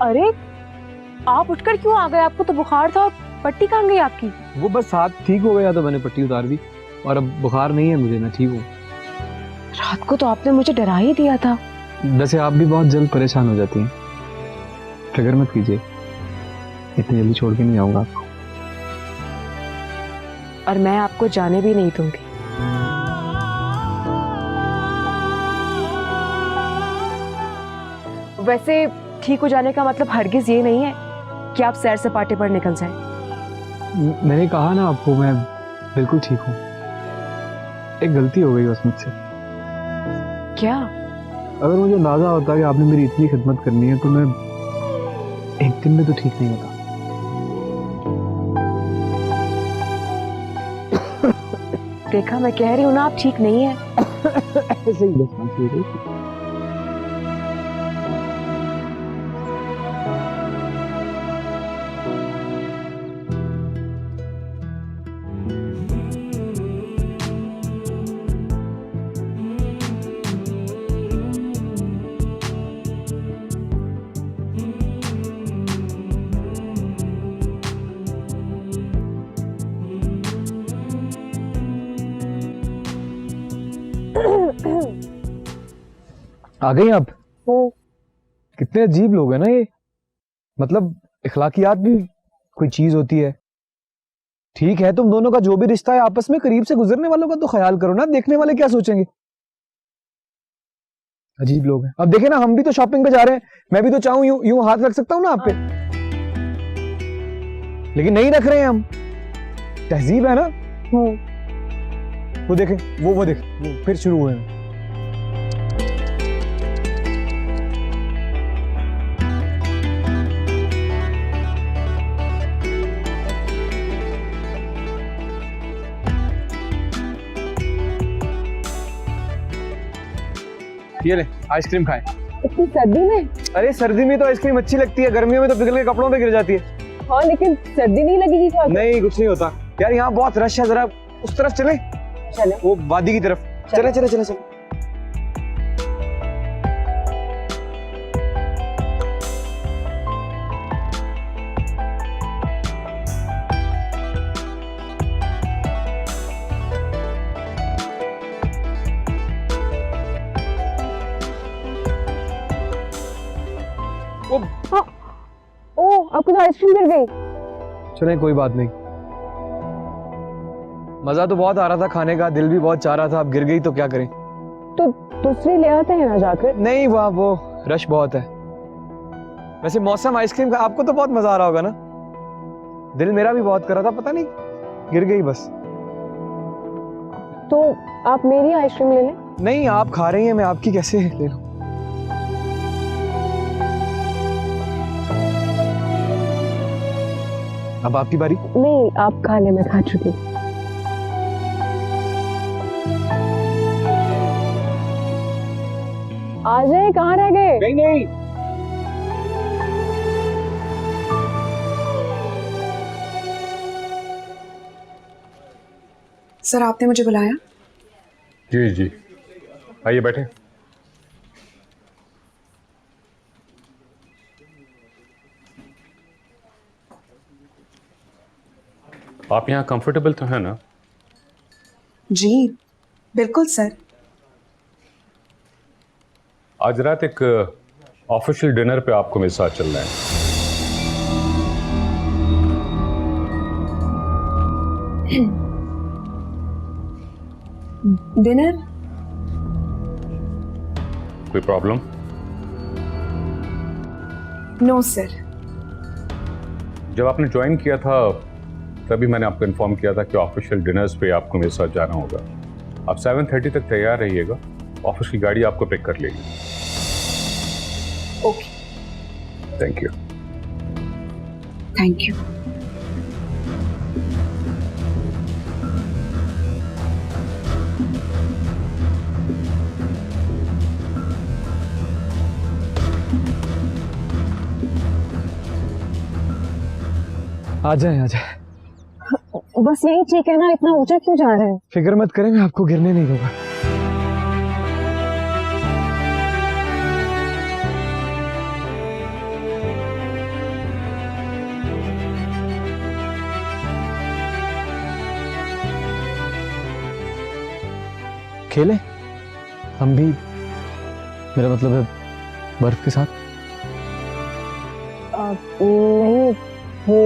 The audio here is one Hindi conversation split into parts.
अरे आप उठकर क्यों आ गए? आपको तो बुखार था। और पट्टी कहाँ गई आपकी? वो बस हाथ ठीक हो गया तो मैंने पट्टी उतार दी और अब बुखार नहीं है मुझे, मैं ठीक हूँ। रात को तो आपने मुझे डरा ही दिया था। वैसे आप भी बहुत जल्द परेशान हो जाती हैं, फिक्र मत कीजिए, इतनी जल्दी छोड़ के नहीं आऊंगा आपको। और मैं आपको जाने भी नहीं दूंगी। वैसे ठीक हो जाने का मतलब हरगिज ये नहीं है कि आप सैर सपाटे पर निकल जाएं। मैंने कहा ना आपको, मैं बिल्कुल ठीक हूँ। एक गलती हो गई बस मुझसे। क्या? अगर मुझे अंदाजा होता कि आपने मेरी इतनी खिदमत करनी है तो मैं एक दिन में तो ठीक नहीं होता। देखा, मैं कह रही हूँ ना आप ठीक नहीं है। ऐसे ही बस खांसी हो गई। आ गई आप? कितने अजीब लोग हैं ना ये। मतलब इखलाकियात भी कोई चीज होती है। ठीक है, तुम दोनों का जो भी रिश्ता है आपस में करीब से गुजरने वालों का तो ख्याल करो ना, देखने वाले क्या सोचेंगे। अजीब लोग हैं। अब देखे ना, हम भी तो शॉपिंग पे जा रहे हैं, मैं भी तो चाहूं यूं यूं हाथ रख सकता हूं ना आप पे, लेकिन नहीं रख रहे हैं हम। तहजीब है ना। वो देखे, वो देख, वो फिर शुरू हुए हैं। ये ले आइसक्रीम खाएं। इतनी सर्दी में? अरे सर्दी में तो आइसक्रीम अच्छी लगती है, गर्मियों में तो पिघल के कपड़ों पे गिर जाती है। हाँ लेकिन सर्दी नहीं लगेगी क्या? नहीं, कुछ नहीं होता यार, यहाँ बहुत रश है, जरा उस तरफ चले। चले, वो वादी की तरफ चले चले चले चले। ओह, आपको तो आइसक्रीम गिर गई। चले, कोई बात नहीं। मजा तो बहुत आ रहा था खाने का, दिल भी बहुत चाह रहा था, अब गिर गई तो क्या करें। तो दूसरी ले आते हैं ना जाकर। नहीं, वहाँ वो रश बहुत है। वैसे मौसम आइसक्रीम का, आपको तो बहुत मजा आ रहा होगा ना। दिल मेरा भी बहुत कर रहा था, पता नहीं गिर गई बस। तो आप मेरी आइसक्रीम ले लें। नहीं, आप खा रही हैं, मैं आपकी कैसे ले लूं। अब आपकी बारी। नहीं, आप खा ले, मैं खा चुकी हूँ। आ जाए, कहाँ रह गए? नहीं नहीं, सर आपने मुझे बुलाया? जी जी, आइए बैठे। आप यहाँ कंफर्टेबल तो हैं ना? जी बिल्कुल सर। आज रात एक ऑफिशियल डिनर पे आपको मेरे साथ चलना है। डिनर? कोई प्रॉब्लम? No sir. जब आपने ज्वाइन किया था तभी मैंने आपको इन्फॉर्म किया था कि ऑफिशियल डिनर्स पे आपको मेरे साथ जाना होगा। आप 7:30 तक तैयार रहिएगा, ऑफिस की गाड़ी आपको पिक कर लेगी। Okay, thank you. Thank you. आ जाए आ जाए। बस यही ठीक है ना, इतना ऊंचा क्यों जा रहे हैं? फिक्र मत करें, मैं आपको गिरने नहीं दूंगा। खेलें हम भी, मेरा मतलब है बर्फ के साथ। नहीं, वो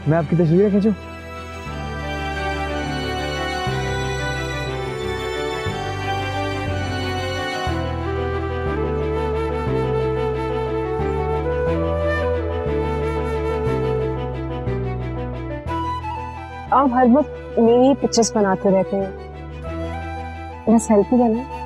मैं आपकी तस्वीरें खींचूं? आप हर वक्त मेरी पिक्चर्स बनाते रहते हैं, बस हेल्प ही बना।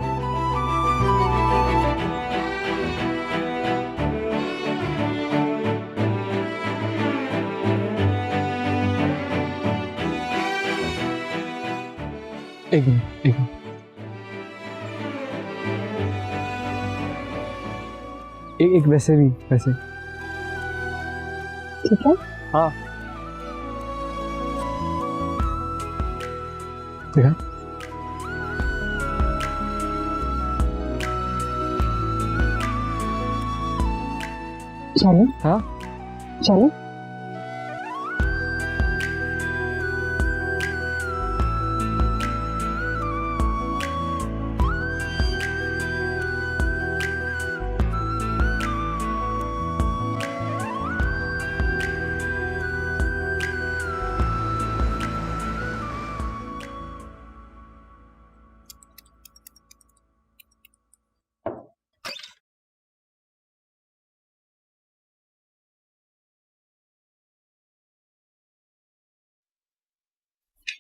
एक मिनट, एक मिनट। एक वैसे भी, वैसे। ठीक है। हाँ देखा। चलो। हाँ चलो।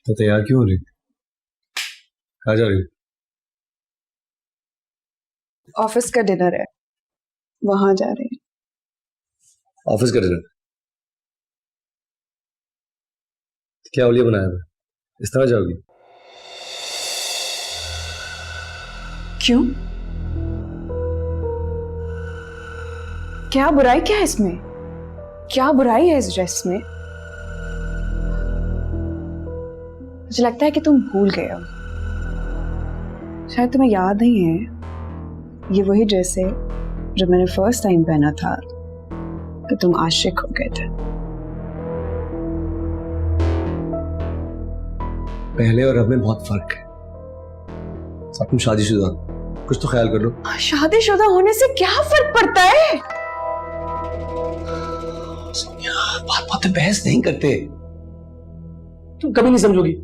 तो तैयार क्यों हो रही? कहाँ जा रही हो? ऑफिस का डिनर है, वहां जा रहे हैं। ऑफिस का डिनर? क्या ओलिया बनाया है? इस तरह जाओगी? क्यों? क्या बुराई क्या है इसमें? क्या बुराई है इस ड्रेस में? मुझे लगता है कि तुम भूल गए हो। शायद तुम्हें याद नहीं है, ये वही ड्रेस है जो मैंने फर्स्ट टाइम पहना था कि तुम आशिक हो गए थे। पहले और अब में बहुत फर्क है। अब तुम शादीशुदा, कुछ तो ख्याल कर लो। शादीशुदा होने से क्या फर्क पड़ता है? बात बात बहस नहीं करते। तुम कभी नहीं समझोगी।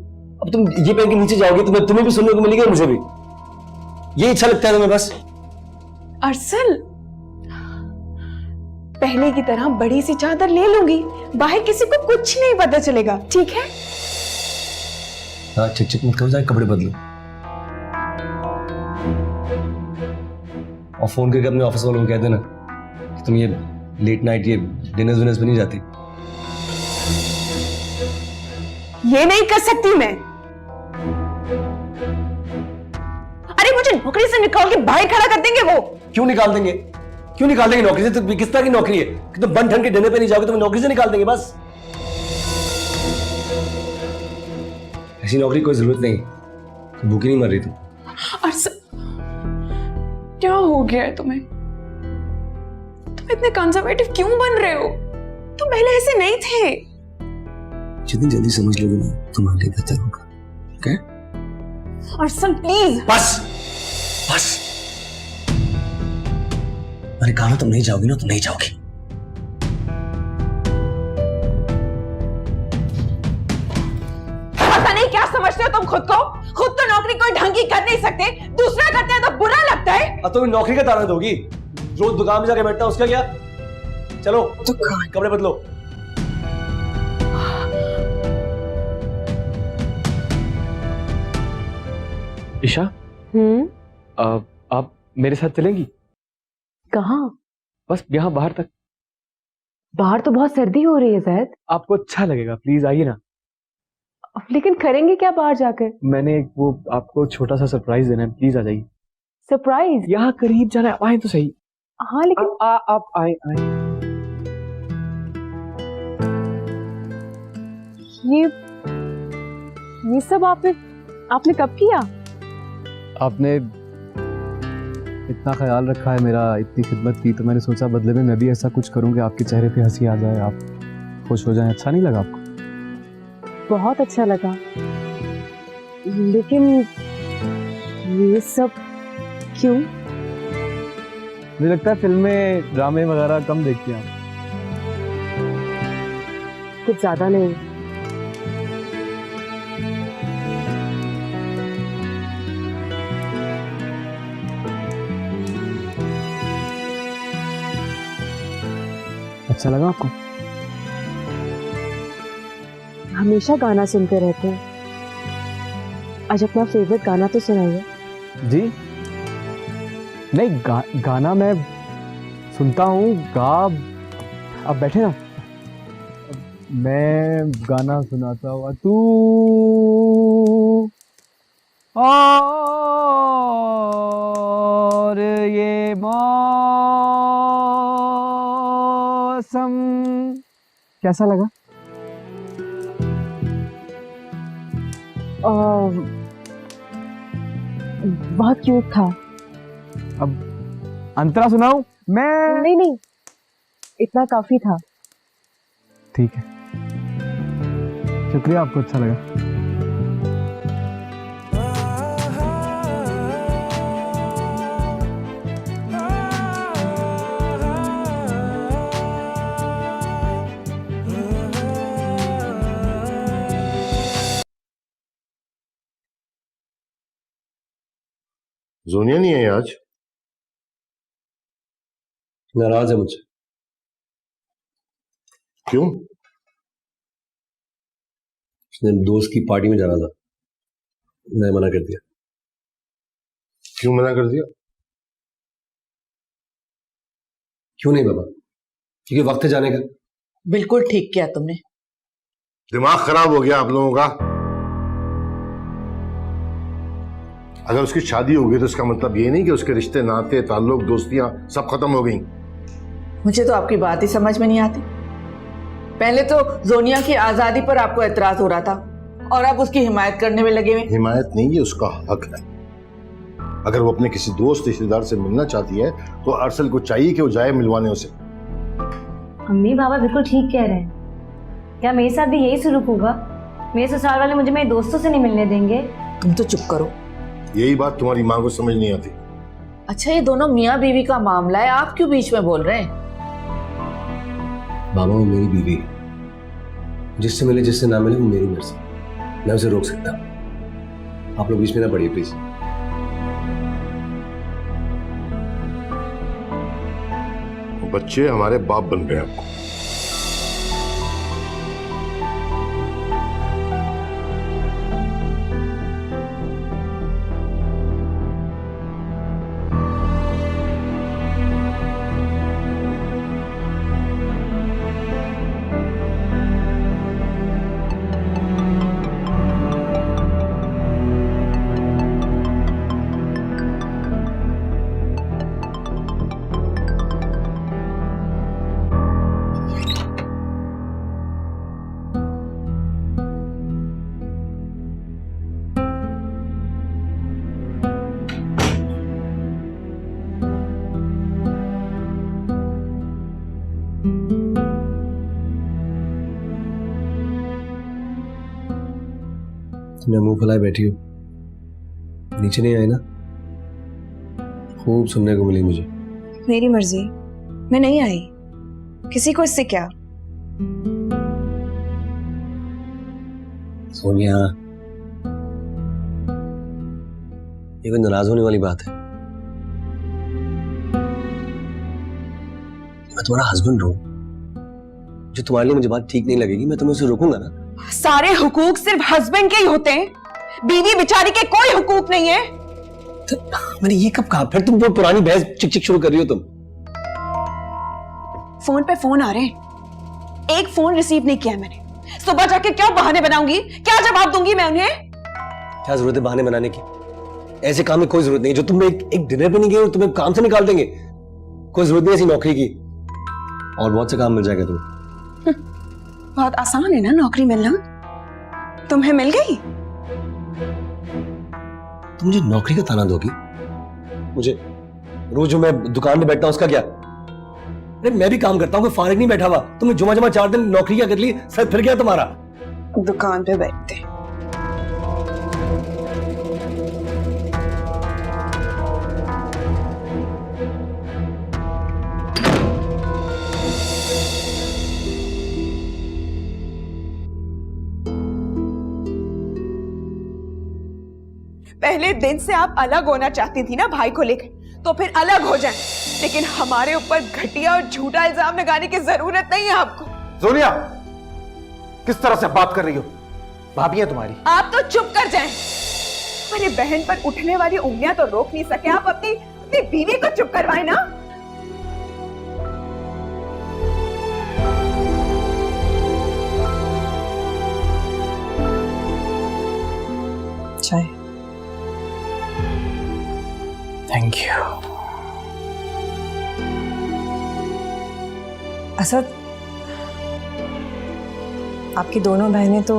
अब तुम ये पहन के नीचे जाओगी तो तुम्हें भी सुनने को मिलेगी और मुझे भी। ये अच्छा लगता है तुम्हें बस? अरसल, पहले की तरह बड़ी सी चादर ले लूंगी, बाहर किसी को कुछ नहीं पता चलेगा, ठीक है? हाँ, चिक चिक मत करो, जाए कपड़े बदलो और फोन करके अपने ऑफिस वालों को कह देना कि तुम ये लेट नाइट ये डिनर्स विनर्स पे नहीं जाती। ये नहीं कर सकती मैं। अरे मुझे नौकरी से निकाल के बाहर खड़ा कर देंगे वो। क्यों निकाल देंगे? क्यों निकाल देंगे नौकरी से? तो किस तरह की नौकरी है कि तुम बन ठन के डिनर पे नहीं जाओगे तो नौकरी से निकाल देंगे बस? ऐसी नौकरी की कोई जरूरत नहीं, भूखी नहीं मर रही तुम। अरसल, क्या हो गया है तुम्हें? तुम इतने कंजर्वेटिव क्यों बन रहे हो? तुम पहले ऐसे नहीं थे। जितनी जल्दी समझ लोगे ना तुम्हारे लिए बेहतर होगा। ओके? Arsal please. बस बस, मैंने कहा ना तुम नहीं जाओगी ना, तुम नहीं जाओगी। पता नहीं क्या समझते हो तुम खुद को? खुद तो नौकरी कोई ढंग की कर नहीं सकते, दूसरा करते हैं तो बुरा लगता है। अब तुम नौकरी का ताना दोगी? रोज दुकान में जाके बैठना उसका क्या? चलो कपड़े बदलो। ईशा, आप मेरे साथ चलेंगी? कहाँ? बस यहाँ बाहर तक। बाहर तो बहुत सर्दी हो रही है ज़ैद। आपको अच्छा लगेगा, प्लीज आइए ना। लेकिन करेंगे क्या बाहर जाकर? मैंने वो आपको छोटा सा सरप्राइज देना है, प्लीज आ जाइए। सरप्राइज? यहाँ करीब जाना है, आए तो सही। हाँ लेकिन आप आए आए। ये सब आपने कब किया? आपने इतना ख्याल रखा है मेरा, इतनी खिदमत की, तो मैंने सोचा बदले में मैं भी ऐसा कुछ करूं कि आपके चेहरे पे हंसी आ जाए, आप खुश हो जाएं। अच्छा नहीं लगा आपको? बहुत अच्छा लगा, लेकिन ये सब क्यों? मुझे लगता है फिल्में ड्रामे वगैरह कम देखती हैं आप। कुछ ज्यादा नहीं। अच्छा लगा आपको? हमेशा गाना सुनते रहते हैं, आज अपना फेवरेट गाना तो सुनाइए। जी नहीं, गाना मैं सुनता हूँ। आप बैठे ना, मैं गाना सुनाता हुआ तू और ये मौसम। कैसा लगा? बहुत क्यूट था। अब अंतरा सुनाऊं मैं? नहीं, इतना काफी था। ठीक है, शुक्रिया, आपको अच्छा लगा। जोनिया नहीं है आज? नाराज है मुझसे। क्यों? उसने दोस्त की पार्टी में जाना था, मैं मना कर दिया। क्यों मना कर दिया? क्यों नहीं बाबा, क्योंकि वक्त है जाने का। बिल्कुल ठीक किया तुमने। दिमाग खराब हो गया आप लोगों का। अगर उसकी शादी हो गई तो इसका मतलब ये नहीं कि उसके रिश्ते, नाते, ताल्लुक, दोस्तियां सब खत्म हो गई। मुझे तो आपकी बात ही समझ में नहीं आती। पहले तो जोनिया की आजादी पर आपको एतराज हो रहा था और अब उसकी हिमायत करने में लगे हुए। हिमायत नहीं, ये उसका हक है। अगर वो अपने किसी दोस्त रिश्तेदार से मिलना चाहती है तो अरसल को चाहिए कि वो जाए मिलवाने उसे। अम्मी बाबा बिल्कुल ठीक कह रहे हैं। क्या मेरे साथ भी यही सलूक होगा? मेरे ससुराल वाले मुझे मेरे दोस्तों से नहीं मिलने देंगे। तुम तो चुप करो। यही बात तुम्हारी माँ को समझ नहीं आती। अच्छा, ये दोनों मियाँ बीवी का मामला है, आप क्यों बीच में बोल रहे हैं? बाबा वो मेरी बीवी है, जिससे मिले जिससे ना मिले वो मेरी मर्जी, मैं उसे रोक सकता। आप लोग बीच में ना पड़िए प्लीज। बच्चे हमारे बाप बन गए आपको। मैं मुंह फुलाए बैठी हूँ, नीचे नहीं आई ना? खूब सुनने को मिली मुझे। मेरी मर्जी, मैं नहीं आई। किसी को इससे क्या? सोनिया, ये कोई नाराज होने वाली बात है? मैं तुम्हारा हस्बैंड हूं। जो तुम्हारे लिए मुझे बात ठीक नहीं लगेगी, मैं तुम्हें उसे रोकूंगा ना। सारे हुकूक सिर्फ हस्बैंड के ही होते हैं, बीवी बेचारी के कोई हुकूक नहीं है। तो मैंने ये कब कहा? फिर तुम वो पुरानी बहस चिक चिक शुरू कर रही हो तुम। फोन पे फोन आ रहे हैं, एक फोन रिसीव नहीं किया मैंने। सुबह जाके क्या बहाने बनाऊंगी, क्या जवाब दूंगी मैं उन्हें? क्या जरूरत है बहाने बनाने की? ऐसे काम में कोई जरूरत नहीं। जो तुम एक डिनर पे नहीं गए और तुम्हें काम से निकाल देंगे, कोई जरूरत नहीं ऐसी नौकरी की। और बहुत से काम मिल जाएगा तुम्हें। बहुत आसान है ना नौकरी मिलना, तुम्हें मिल गई। तुम मुझे नौकरी का ताना दोगी? मुझे रोज जो मैं दुकान में बैठता हूं उसका क्या? अरे मैं भी काम करता हूं, कोई फारिग नहीं बैठा हुआ। तुमने जुमा जुमा 4 दिन नौकरी क्या कर ली? सर फिर गया तुम्हारा। दुकान पे बैठते पहले दिन से आप अलग होना चाहती थी ना भाई को लेकर, तो फिर अलग हो जाएं। लेकिन हमारे ऊपर घटिया और झूठा इल्जाम लगाने की जरूरत नहीं है आपको। सोनिया, किस तरह से बात कर रही हो? भाभी है तुम्हारी। आप तो चुप कर जाएं। अरे बहन पर उठने वाली उंगलियां तो रोक नहीं सके, आप अपनी बीवी को चुप करवाएं ना। चाय। Thank you. असद, आपकी दोनों बहनें तो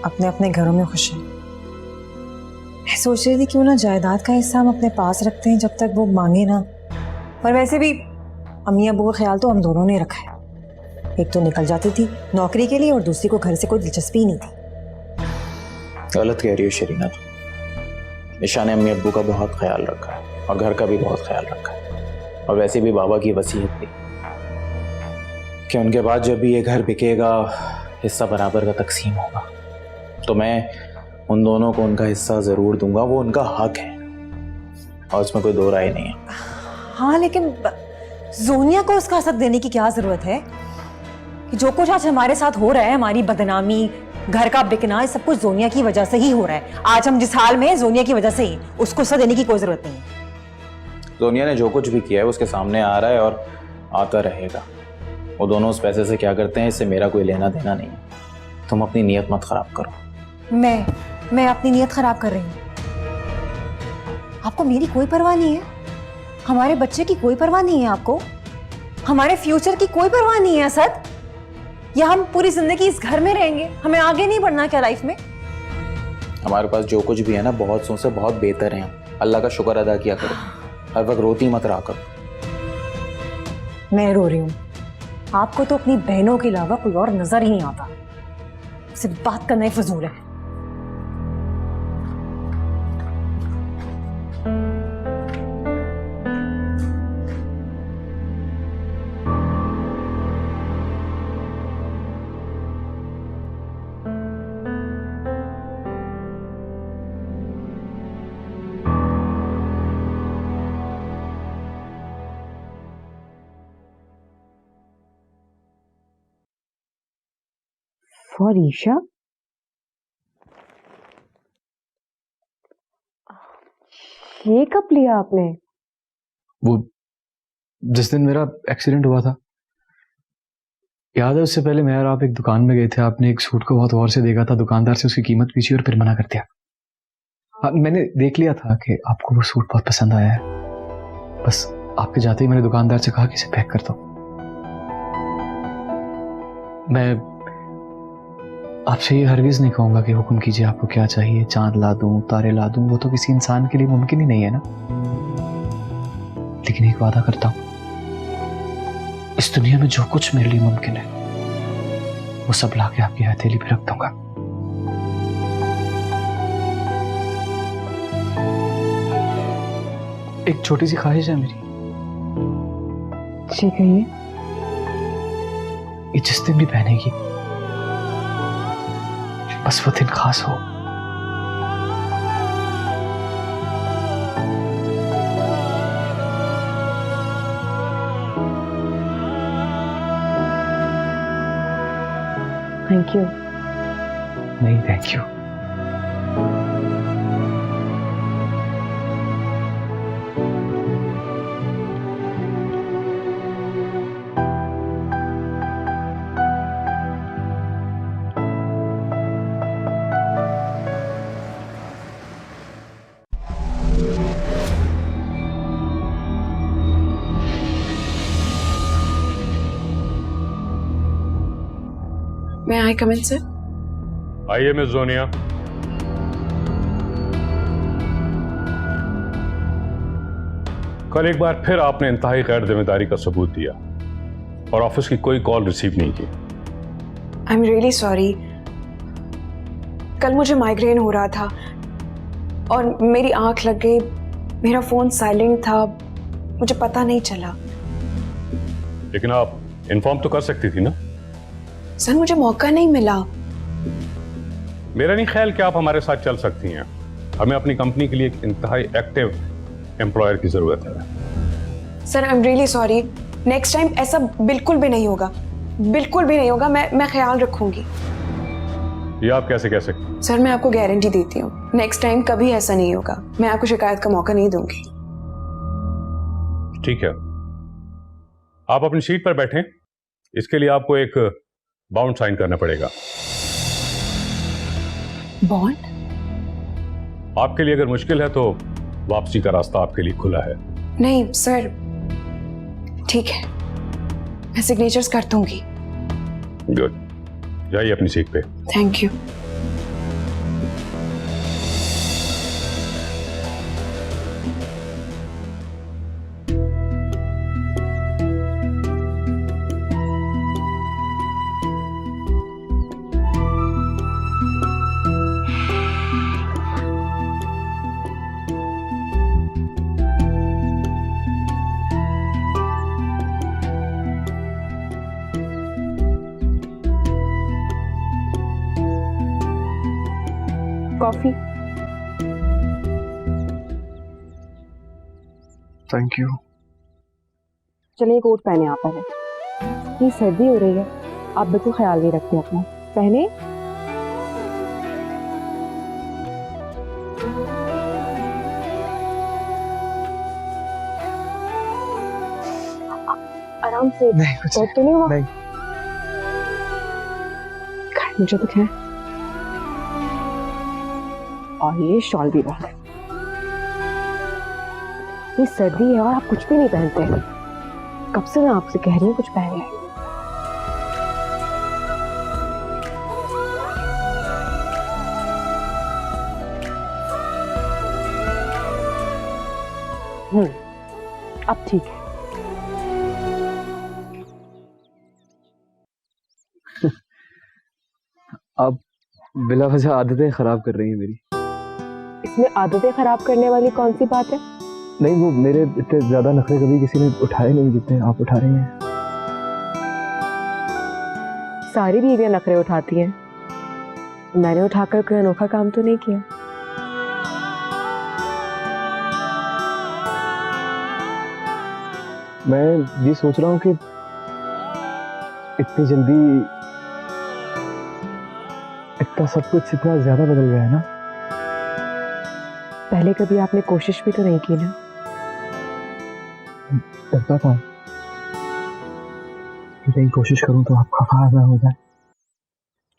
अपने अपने घरों में खुश हैं। मैं सोच रही थी क्यों ना जायदाद का हिस्सा हम अपने पास रखते हैं जब तक वो मांगे ना। पर वैसे भी अम्मी अबू का ख्याल तो हम दोनों ने रखा है। एक तो निकल जाती थी नौकरी के लिए और दूसरी को घर से कोई दिलचस्पी नहीं थी। गलत कह रही हो शरीना, तो ईशा ने अम्मी अब्बू का बहुत ख्याल रखा है और घर का भी बहुत ख्याल रखा है। और वैसे भी बाबा की वसीयत थी कि उनके बाद जब भी ये घर बिकेगा हिस्सा बराबर का तकसीम होगा, तो मैं उन दोनों को उनका हिस्सा जरूर दूंगा। वो उनका हक है और उसमें कोई दो राय नहीं है। हाँ, लेकिन जोनिया को उसका हक देने की क्या जरूरत है? कि जो कुछ आज हमारे साथ हो रहा है, हमारी बदनामी, घर का बिकना, सब कुछ जोनिया की वजह से ही हो रहा है। आज हम जिस हाल में हैं, जोनिया की वजह से ही। उसको सजा देने की कोई जरूरत नहीं है। जोनिया ने जो कुछ भी किया है उसके सामने आ रहा है और आता रहेगा। वो दोनों उस पैसे से क्या करते हैं इससे मेरा कोई लेना देना नहीं है। तुम अपनी नीयत मत खराब करो। मैं अपनी नीयत खराब कर रही हूँ? आपको मेरी कोई परवाह नहीं है? हमारे बच्चे की कोई परवाह नहीं है आपको? हमारे फ्यूचर की कोई परवाह नहीं है असद? या हम पूरी जिंदगी इस घर में रहेंगे? हमें आगे नहीं बढ़ना क्या लाइफ में? हमारे पास जो कुछ भी है ना, बहुत से बहुत बेहतर है। अल्लाह का शुक्र अदा किया करो, हर वक्त रोती मत रहा करो। मैं रो रही हूँ? आपको तो अपनी बहनों के अलावा कोई और नजर ही नहीं आता। सिर्फ बात करना ही फजूल है। फॉर ईशा? ये कब लिया आपने? वो जिस दिन मेरा एक्सीडेंट हुआ था, याद है? उससे पहले मैं और आप एक दुकान में गए थे। आपने एक सूट को बहुत गौर से देखा था, दुकानदार से उसकी कीमत पूछी और फिर मना कर दिया। हाँ, मैंने देख लिया था कि आपको वो सूट बहुत पसंद आया है। बस आपके जाते ही मैंने दुकानदार से कहा कि इसे पैक कर दो। मैं आपसे ये हरगिज नहीं कहूंगा कि हुक्म कीजिए आपको क्या चाहिए, चांद ला दूं, तारे ला दूं। वो तो किसी इंसान के लिए मुमकिन ही नहीं है ना। लेकिन एक वादा करता हूं, इस दुनिया में जो कुछ मेरे लिए मुमकिन है वो सब लाके आपकी हथेली पे रख दूंगा। एक छोटी सी ख्वाहिश है मेरी। जी कहिए। ये जिस दिन भी पहनेगी बस वो दिन खास हो। Thank you. नहीं, thank you. May I come in, sir? आइए मिस जोनिया। कल एक बार फिर आपने इंतहाई गैर जिम्मेदारी का सबूत दिया और ऑफिस की कोई कॉल रिसीव नहीं की। I'm really sorry. कल मुझे माइग्रेन हो रहा था और मेरी आंख लग गई। मेरा फोन साइलेंट था, मुझे पता नहीं चला। लेकिन आप इन्फॉर्म तो कर सकती थी ना। सर मुझे मौका नहीं मिला। मेरा नहीं ख्याल कि आप हमारे साथ चल सकती हैं। हमें अपनी कंपनी के लिए एक इंतहाई एक्टिव एम्प्लॉयर की जरूरत है। Sir I am really sorry, next time ऐसा बिल्कुल भी नहीं होगा, बिल्कुल भी नहीं होगा। मैं ख्याल रखूंगी। ये आप कैसे कह सकते हैं? सर मैं आपको गारंटी देती हूँ, नेक्स्ट टाइम कभी ऐसा नहीं होगा। मैं आपको शिकायत का मौका नहीं दूंगी। ठीक है, आप अपनी सीट पर बैठें। इसके लिए आपको एक बाउंड साइन करना पड़ेगा। बॉन्ड? आपके लिए अगर मुश्किल है तो वापसी का रास्ता आपके लिए खुला है। नहीं सर, ठीक है, मैं सिग्नेचर्स कर दूंगी। गुड, जाइए अपनी सीट पे। Thank you. Coffee? Thank you. चलिए कोट पहने आप पहले। ये सर्दी हो रही है, आप बिल्कुल ख्याल नहीं रखते अपना। पहने। आराम से। नहीं कुछ तो नहीं हुआ? नहीं। मुझे तो क्या, और ये शॉल भी बांध। ये सर्दी है और आप कुछ भी नहीं पहनते। कब से मैं आपसे कह रही हूँ कुछ पहने। अब ठीक है। आप बिला वजह आदतें खराब कर रही हैं मेरी। इसमें आदतें खराब करने वाली कौन सी बात है? नहीं, वो मेरे इतने ज्यादा नखरे कभी किसी ने उठाए नहीं जितने आप उठा रही हैं। सारी बीवियां नखरे उठाती हैं, मैंने उठाकर कोई अनोखा काम तो नहीं किया। मैं ये सोच रहा हूँ कि इतनी जल्दी इतना सब कुछ इतना ज्यादा बदल गया है ना। पहले कभी आपने कोशिश भी तो नहीं की ना। डरता था कि कहीं कोशिश करूं तो आप खफा ना हो जाए।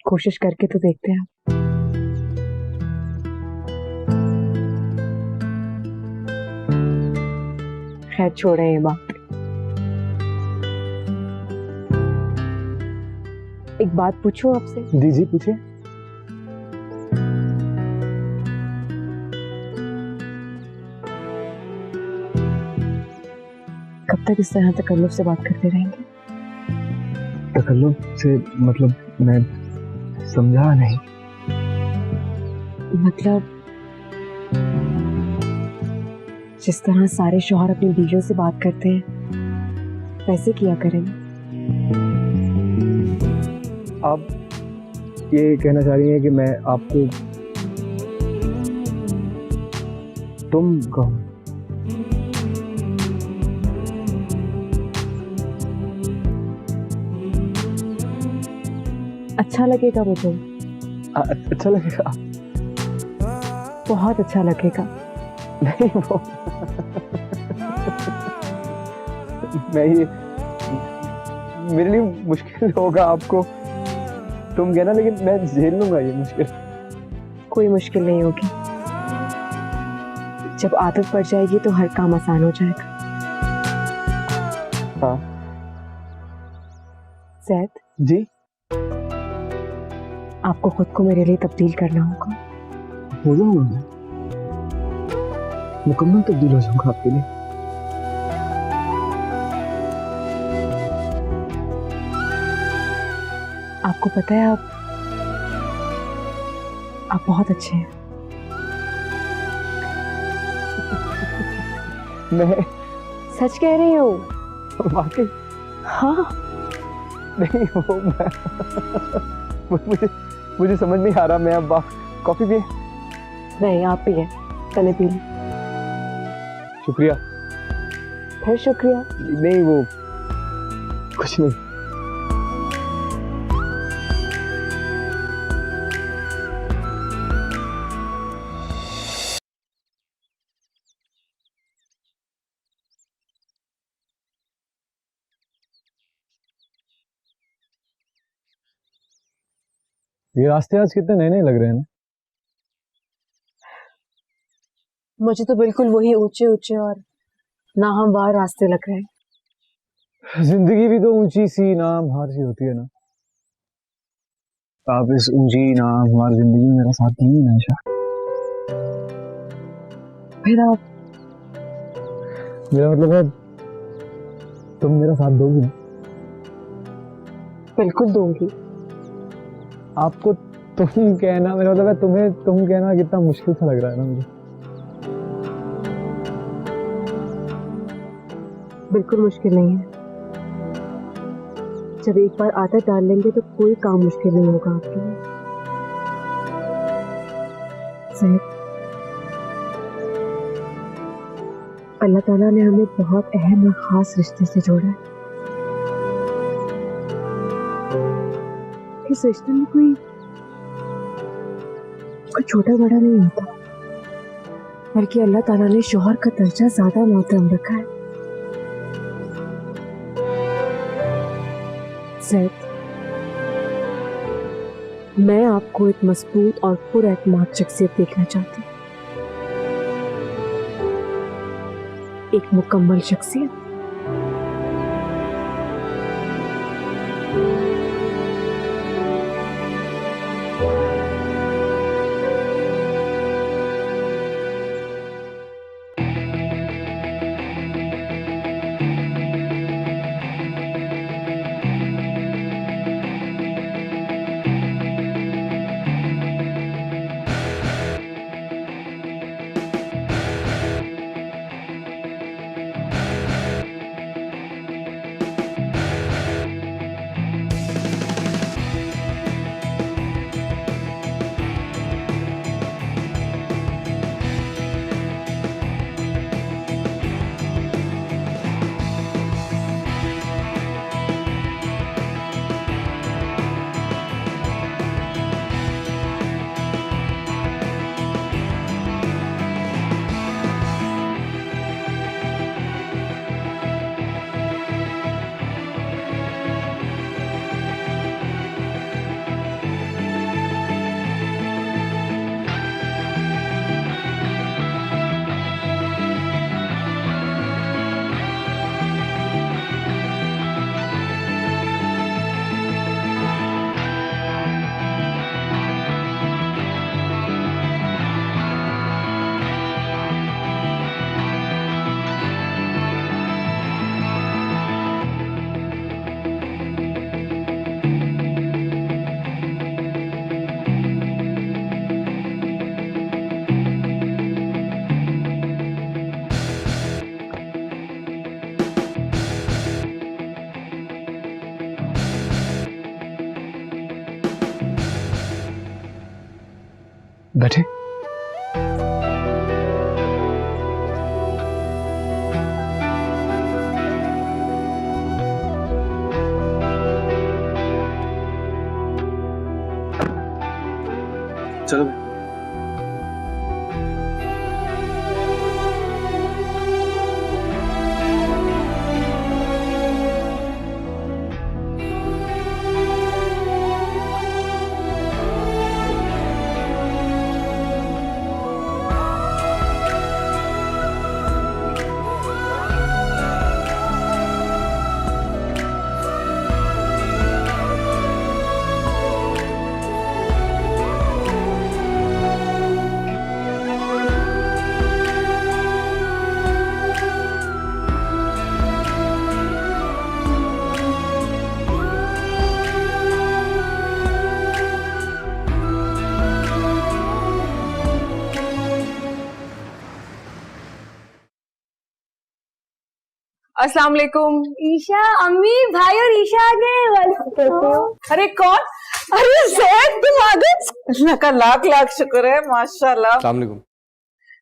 कोशिश करके तो देखते हैं। खैर छोड़े ये बात। एक बात पूछूं आपसे? जी जी पूछिए। कब तक इस तरह तकल्लुफ से बात करते रहेंगे? तकल्लुफ से मतलब मैं समझा नहीं। मतलब जिस तरह सारे शौहर अपनी बीवियों से बात करते हैं वैसे किया करें। आप ये कहना चाह रही हैं कि मैं आपको तुम कहूं? अच्छा लगेगा मुझे। अच्छा लगेगा? बहुत अच्छा लगेगा। नहीं वो मैं ये मेरे लिए मुश्किल होगा आपको तुम कहना, लेकिन मैं झेल लूंगा ये मुश्किल। कोई मुश्किल नहीं होगी। जब आदत पड़ जाएगी तो हर काम आसान हो जाएगा। हाँ। ज़ैद जी? आपको खुद को मेरे लिए तब्दील करना होगा। हो जाऊंगा मैं, मुकम्मल तब्दील हो जाऊंगा आपके लिए। आपको पता है आप बहुत अच्छे हैं। मैं सच कह रही हूँ। वाकई? हाँ। नहीं वो मुझे समझ नहीं आ रहा। मैं अब कॉफी पिए? नहीं, आप पिए, मैंने पी ली। शुक्रिया। फिर शुक्रिया। नहीं वो कुछ नहीं। ये रास्ते आज कितने नए नए लग रहे हैं ना। मुझे तो बिल्कुल वही ऊंचे ऊंचे और नाहमवार रास्ते लग रहे हैं। जिंदगी भी तो ऊंची सी नामहार सी होती है ना। आप इस ऊंची नामहार जिंदगी में मेरा साथ नहीं है आयशा। फिर आप? मेरा मतलब है तुम मेरा साथ दोगी ना? बिल्कुल दूंगी। आपको तुम कहना, मेरा मतलब है तुम्हें तुम कहना कितना मुश्किल सा लग रहा है ना मुझे। बिल्कुल मुश्किल नहीं है। जब एक बार आदत डाल लेंगे तो कोई काम मुश्किल नहीं होगा आपके लिए। सैयद, अल्लाह ताला ने हमें बहुत अहम और खास रिश्ते से जोड़ा है। इस रिश्ते में कोई छोटा बड़ा नहीं होता, बल्कि अल्लाह ताला ने शौहर का दर्जा ज्यादा मोहतरम रखा है। सैयद, मैं आपको एक मजबूत और पुरएतमाद शख्सियत देखना चाहती हूँ, एक मुकम्मल शख्सियत। बैठे। चलो अस्सलाम वालेकुम। ईशा, अम्मी, भाई और ईशा आ गए। अरे कौन? अरे सैद तुम आ गए। अल्लाह का लाख लाख शुक्र है, माशाल्लाह। अस्सलाम वालेकुम।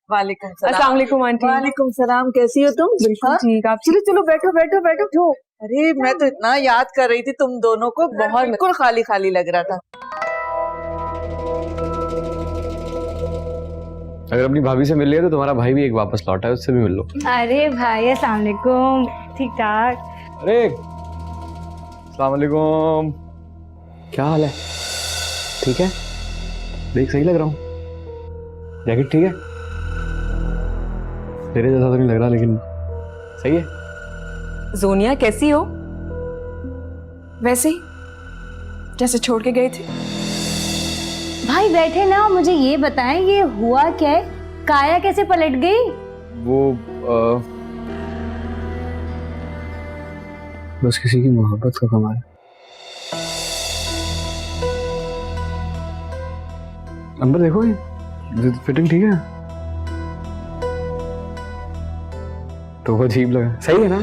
वालेकुम सलाम। अस्सलाम वालेकुम आंटी। वालेकुम सलाम, कैसी हो तुम? बिल्कुल हाँ? ठीक। आप चलो चलो बैठो बैठो बैठो। क्यों? अरे मैं तो इतना याद कर रही थी तुम दोनों को, बहुत बिल्कुल खाली खाली लग रहा था। अगर अपनी भाभी से मिल लिया तो तुम्हारा भाई भी एक वापस लौटा है, उससे भी मिल लो। अरे भाई अस्सलाम वालेकुम। ठीक ठाक। अरे अस्सलाम वालेकुम, क्या हाल है? ठीक है? देख सही लग रहा हूँ? जैकेट ठीक है? तेरे जैसा तो नहीं लग रहा, लेकिन सही है। जोनिया कैसी हो? वैसे ही जैसे छोड़ के गए थे। भाई बैठे ना और मुझे ये बताएं ये हुआ क्या है? काया कैसे पलट गई? वो बस किसी की मोहब्बत का कमाल है। अंबर देखो, ये फिटिंग ठीक है तो वो अजीब लगा। सही है ना?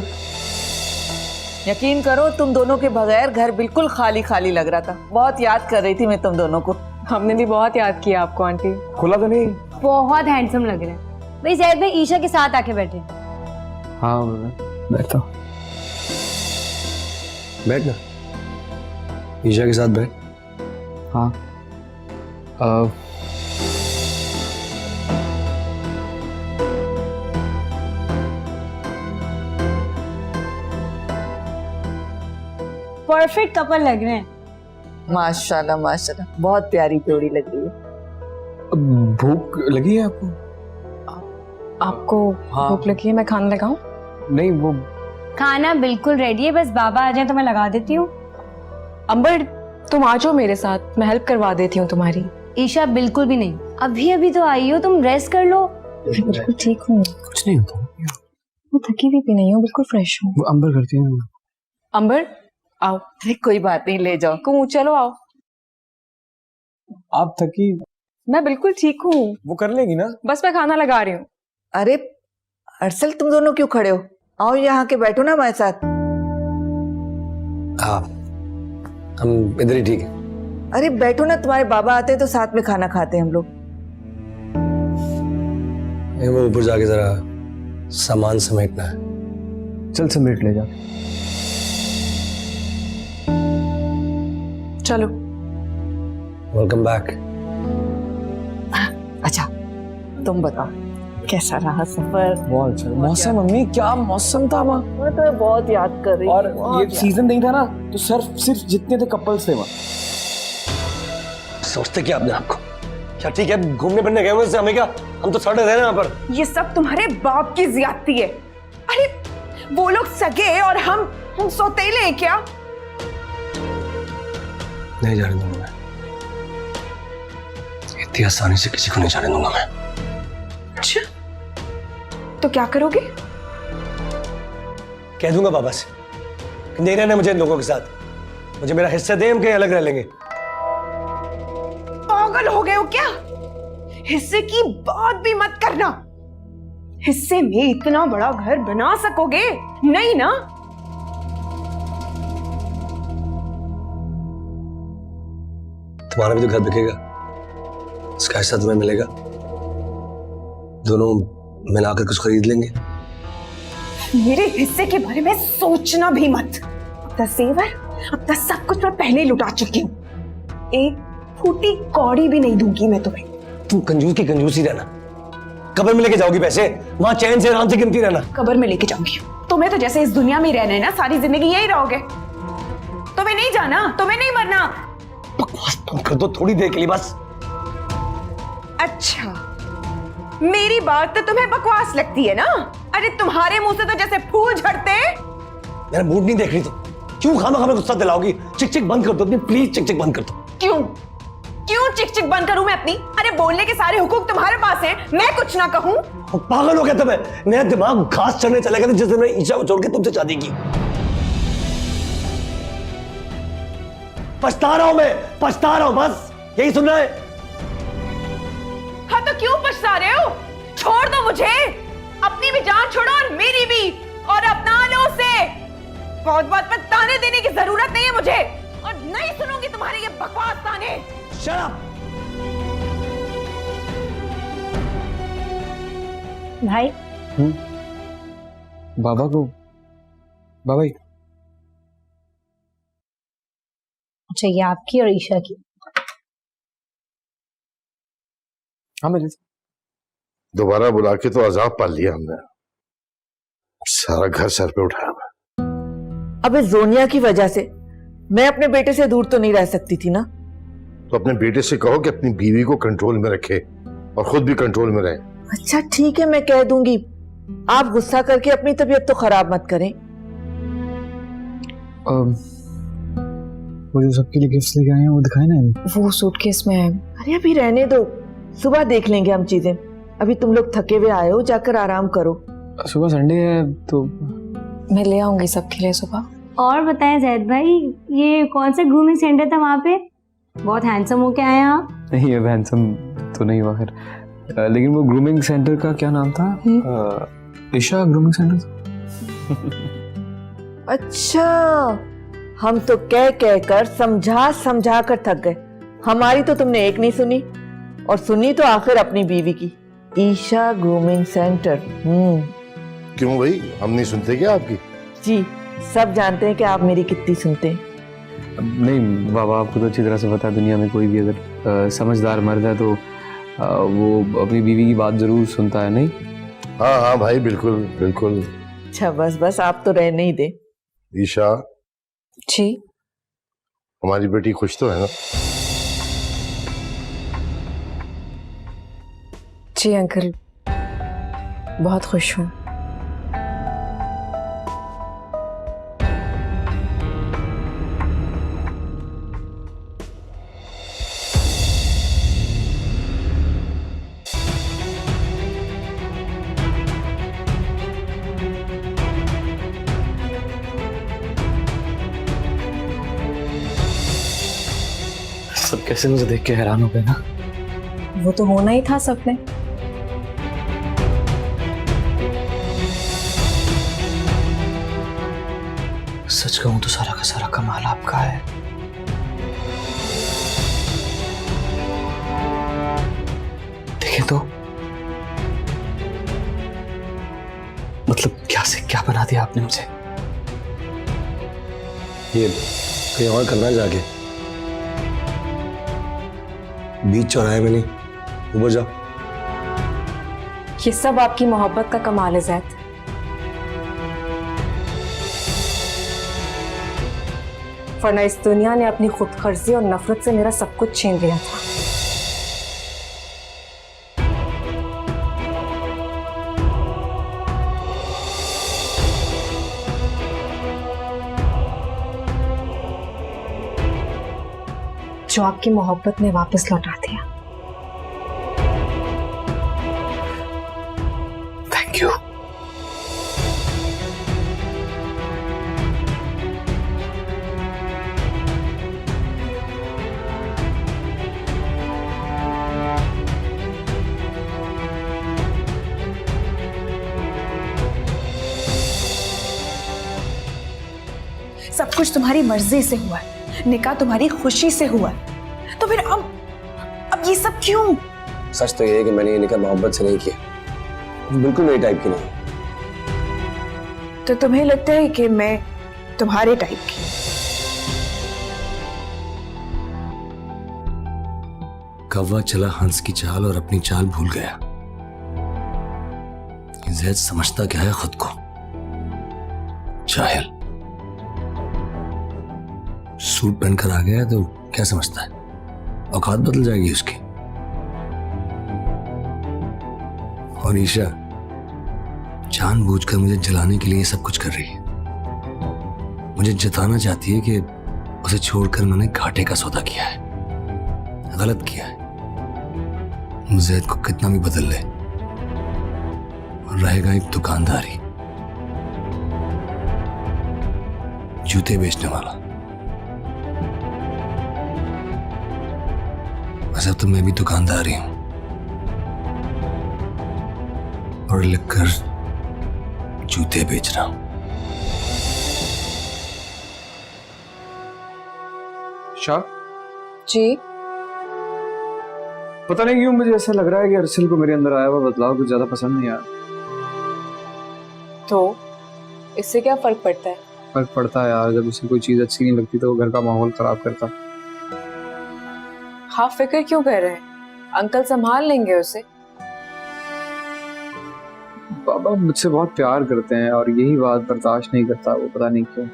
यकीन करो तुम दोनों के बगैर घर बिल्कुल खाली खाली लग रहा था। बहुत याद कर रही थी मैं तुम दोनों को। हमने भी बहुत याद किया आपको आंटी। खुला तो नहीं? बहुत हैंडसम लग रहे हैं भाई। शायद भाई ईशा के साथ आके बैठे। हाँ बैठता। बैठ ना, ईशा के साथ बैठ। हाँ परफेक्ट कपल लग रहे हैं। माशाल्लाह माशाल्लाह, बहुत प्यारी जोड़ी लग रही है। भूख लगी है आपको? आपको हाँ। भूख लगी है? मैं खाना लगाऊं? नहीं, वो खाना बिल्कुल रेडी है, बस बाबा आ जाए तो मैं लगा देती हूँ। अंबर तुम आ जाओ मेरे साथ, मैं हेल्प करवा देती हूँ तुम्हारी। ईशा बिल्कुल भी नहीं, अभी अभी तो आई हो, तुम रेस्ट कर लो। बिल्कुल ठीक हूँ, कुछ नहीं होता। मैं थकी हुई भी नहीं हूँ, बिल्कुल फ्रेश हूँ। वो अंबर करती है। अंबर आओ। अरे कोई बात नहीं, ले जाओ। क्यों, चलो आओ। आप थकी? मैं बिल्कुल ठीक हूँ, वो कर लेगी ना? बस मैं खाना लगा रही हूँ। अरे अरसल तुम दोनों क्यों खड़े हो? आओ यहाँ के बैठो ना हमारे साथ। हाँ हम इधर ही ठीक है। अरे बैठो ना, तुम्हारे बाबा आते हैं तो साथ में खाना खाते हैं हम लोग। वो ऊपर जाके जरा सामान समेटना है। चल समेट ले जा। चलो। Welcome back. अच्छा तुम बताओ कैसा रहा सफर? बहुत अच्छा मौसम। मम्मी क्या मौसम था वहाँ, मैं तो बहुत याद कर रही और थी, बहुत ये याद। सीजन नहीं था ना, तो सिर्फ जितने थे कपल्स थे वहाँ। सोचते क्या अपने आपको? क्या ठीक है घूमने फिरने गए हुए, हमें क्या, हम तो सड़े रहे ना यहाँ पर। ये सब तुम्हारे बाप की ज्यादती है। अरे वो लोग सगे और हम सौतेले हैं क्या? नहीं जाने दूंगा मैं, इतनी आसानी से किसी को नहीं जाने दूंगा मैं। अच्छा तो क्या करोगे? कह दूंगा बाबा से कि नहीं रहना मुझे इन लोगों के साथ, मुझे मेरा हिस्सा दे, हम कहीं अलग रह लेंगे। पागल हो गए हो क्या? हिस्से की बात भी मत करना। हिस्से में इतना बड़ा घर बना सकोगे? नहीं ना। तुम्हारा भी तो घर बिकेगा, उसका हिस्सा तुम्हें मिलेगा, दोनों मिलाकर कुछ खरीद लेंगे। मेरे हिस्से के बारे में सोचना भी मत। अपना सेवर, अपना सब कुछ मैं पहले ही लुटा चुकी हूँ। एक फूटी कौड़ी भी नहीं दूंगी मैं तुम्हें। तुम कंजूस की कंजूस ही रहना, कब्र में लेके जाओगी पैसे, वहां चैन से आराम से गिनती रहना। कब्र में लेके जाऊंगी तुम्हें, तो जैसे इस दुनिया में ही रहना है ना, सारी जिंदगी यही रहोगे। तुम्हें नहीं जाना, तुम्हें नहीं मरना। बकवास तुम कर दो थोड़ी देर के लिए बस। अच्छा मेरी बात तो तुम्हें बकवास लगती है ना? अरे तुम्हारे मुंह से तो जैसे फूल झड़ते। मेरा मूड नहीं देख रही, तो क्यों खाना खाना गुस्सा दिलाओगी? चिक चिक बंद कर दो अपनी, प्लीज चिक चिक बंद कर दो। क्यों क्यों चिक चिक बंद करूं मैं अपनी? अरे बोलने के सारे हुकूक तुम्हारे पास हैं, मैं कुछ ना कहूं? पागल हो गया तुम्हें? मेरा दिमाग घास चढ़ने चला गया था जिस दिन मैंने ईशा को छोड़ के तुमसे शादी की। पछता रहा हूं मैं, पछता रहा हूं, बस यही सुनना है। हाँ तो क्यों पछता रहे हो? छोड़ दो मुझे, अपनी भी जान छोड़ो और मेरी भी, और अपना लो उसे। बहुत बात पर ताने देने की जरूरत नहीं है मुझे, और नहीं सुनूंगी तुम्हारी ये बकवास। Shut up! भाई बाबा को, बाबा अच्छा ये आपकी और ईशा की। हाँ मेरे दोबारा बुला के तो अजाब पाल लिया हमने, सारा घर सर पे उठाया हुआ। अबे जोनिया की वजह से मैं अपने बेटे से दूर तो नहीं रह सकती थी ना। तो अपने बेटे से कहो कि अपनी बीवी को कंट्रोल में रखे और खुद भी कंट्रोल में रहे। अच्छा ठीक है, मैं कह दूंगी। आप गुस्सा करके अपनी तबीयत तो खराब मत करें। वो जो सबके लिए गिफ्ट्स लेके आए हैं वो दिखाए ना इन्हें। वो सूटकेस में है। अरे अभी रहने दो, सुबह देख लेंगे हम चीजें। अभी तुम लोग थके हुए आए हो, जाकर आराम करो। सुबह संडे है तो मैं ले आऊंगी सबके लिए सुबह। और बताएं जैद भाई, ये कौन सा ग्रूमिंग सेंटर था वहाँ पे? बहुत हैंडसम होके आए हैं आप। नहीं, ये हैंडसम तो नहीं हुआ खैर, लेकिन वो ग्रूमिंग सेंटर का क्या नाम था? Isha grooming centre. अच्छा, हम तो कह कर समझा कर थक गए। हमारी तो तुमने एक नहीं सुनी, और सुनी तो आखिर अपनी बीवी की। Isha grooming centre. क्यों भाई, हम नहीं सुनते क्या आपकी? जी, सब जानते हैं कि आप मेरी कितनी सुनते हैं। नहीं बाबा, आपको तो अच्छी तरह से पता है, दुनिया में कोई भी अगर समझदार मर्द है तो वो अपनी बीवी की बात जरूर सुनता है। नहीं? हाँ हाँ भाई, बिल्कुल बिल्कुल। अच्छा बस आप तो रहने ही दे। ईशा जी हमारी बेटी खुश तो है ना? जी अंकल, बहुत खुश हूँ। सब कैसे मुझे देख के हैरान हो गए ना। वो तो होना ही था सपने। सच कहूं तो सारा का सारा कमाल आपका है। देखें तो मतलब क्या से क्या बना दिया आपने मुझे। ये कहीं और करना है जाके, बीच चौराहे में नहीं, ऊपर जाओ। ये सब आपकी मोहब्बत का कमाल है जैद। वरना इस दुनिया ने अपनी खुदगर्जी और नफरत से मेरा सब कुछ छीन लिया था। जो आपकी मोहब्बत ने वापस लौटा दिया। Thank you. सब कुछ तुम्हारी मर्जी से हुआ है, निकाह तुम्हारी खुशी से हुआ है, तो फिर अब ये सब क्यों? सच तो ये है कि मैंने ये निकाह मोहब्बत से नहीं किया, बिल्कुल मेरी टाइप की नहीं। तो तुम्हें लगता है कि मैं तुम्हारे टाइप की? कौवा चला हंस की चाल और अपनी चाल भूल गया। जैद समझता क्या है खुद को? जाहिल। सूट पहनकर आ गया तो क्या समझता है औकात बदल जाएगी उसकी। और ईशा जानबूझकर मुझे जलाने के लिए सब कुछ कर रही है। मुझे जताना चाहती है कि उसे छोड़कर मैंने घाटे का सौदा किया है, गलत किया है। जैद को कितना भी बदल ले, रहेगा एक दुकानदारी, जूते बेचने वाला। वैसे अब तो मैं भी दुकानदार ही हूं, पढ़ लिख कर जूते बेच रहा हूं। शाह जी पता नहीं क्यों मुझे ऐसा लग रहा है कि अरसल को मेरे अंदर आया हुआ बदलाव कुछ ज्यादा पसंद नहीं आया। तो इससे क्या फर्क पड़ता है? फर्क पड़ता है यार, जब उसे कोई चीज अच्छी नहीं लगती तो वो घर का माहौल खराब करता। हाँ, फिक्र क्यों कर रहे हैं? अंकल संभाल लेंगे उसे। बाबा मुझसे बहुत प्यार करते हैं और यही बात बर्दाश्त नहीं करता वो, पता नहीं क्यों।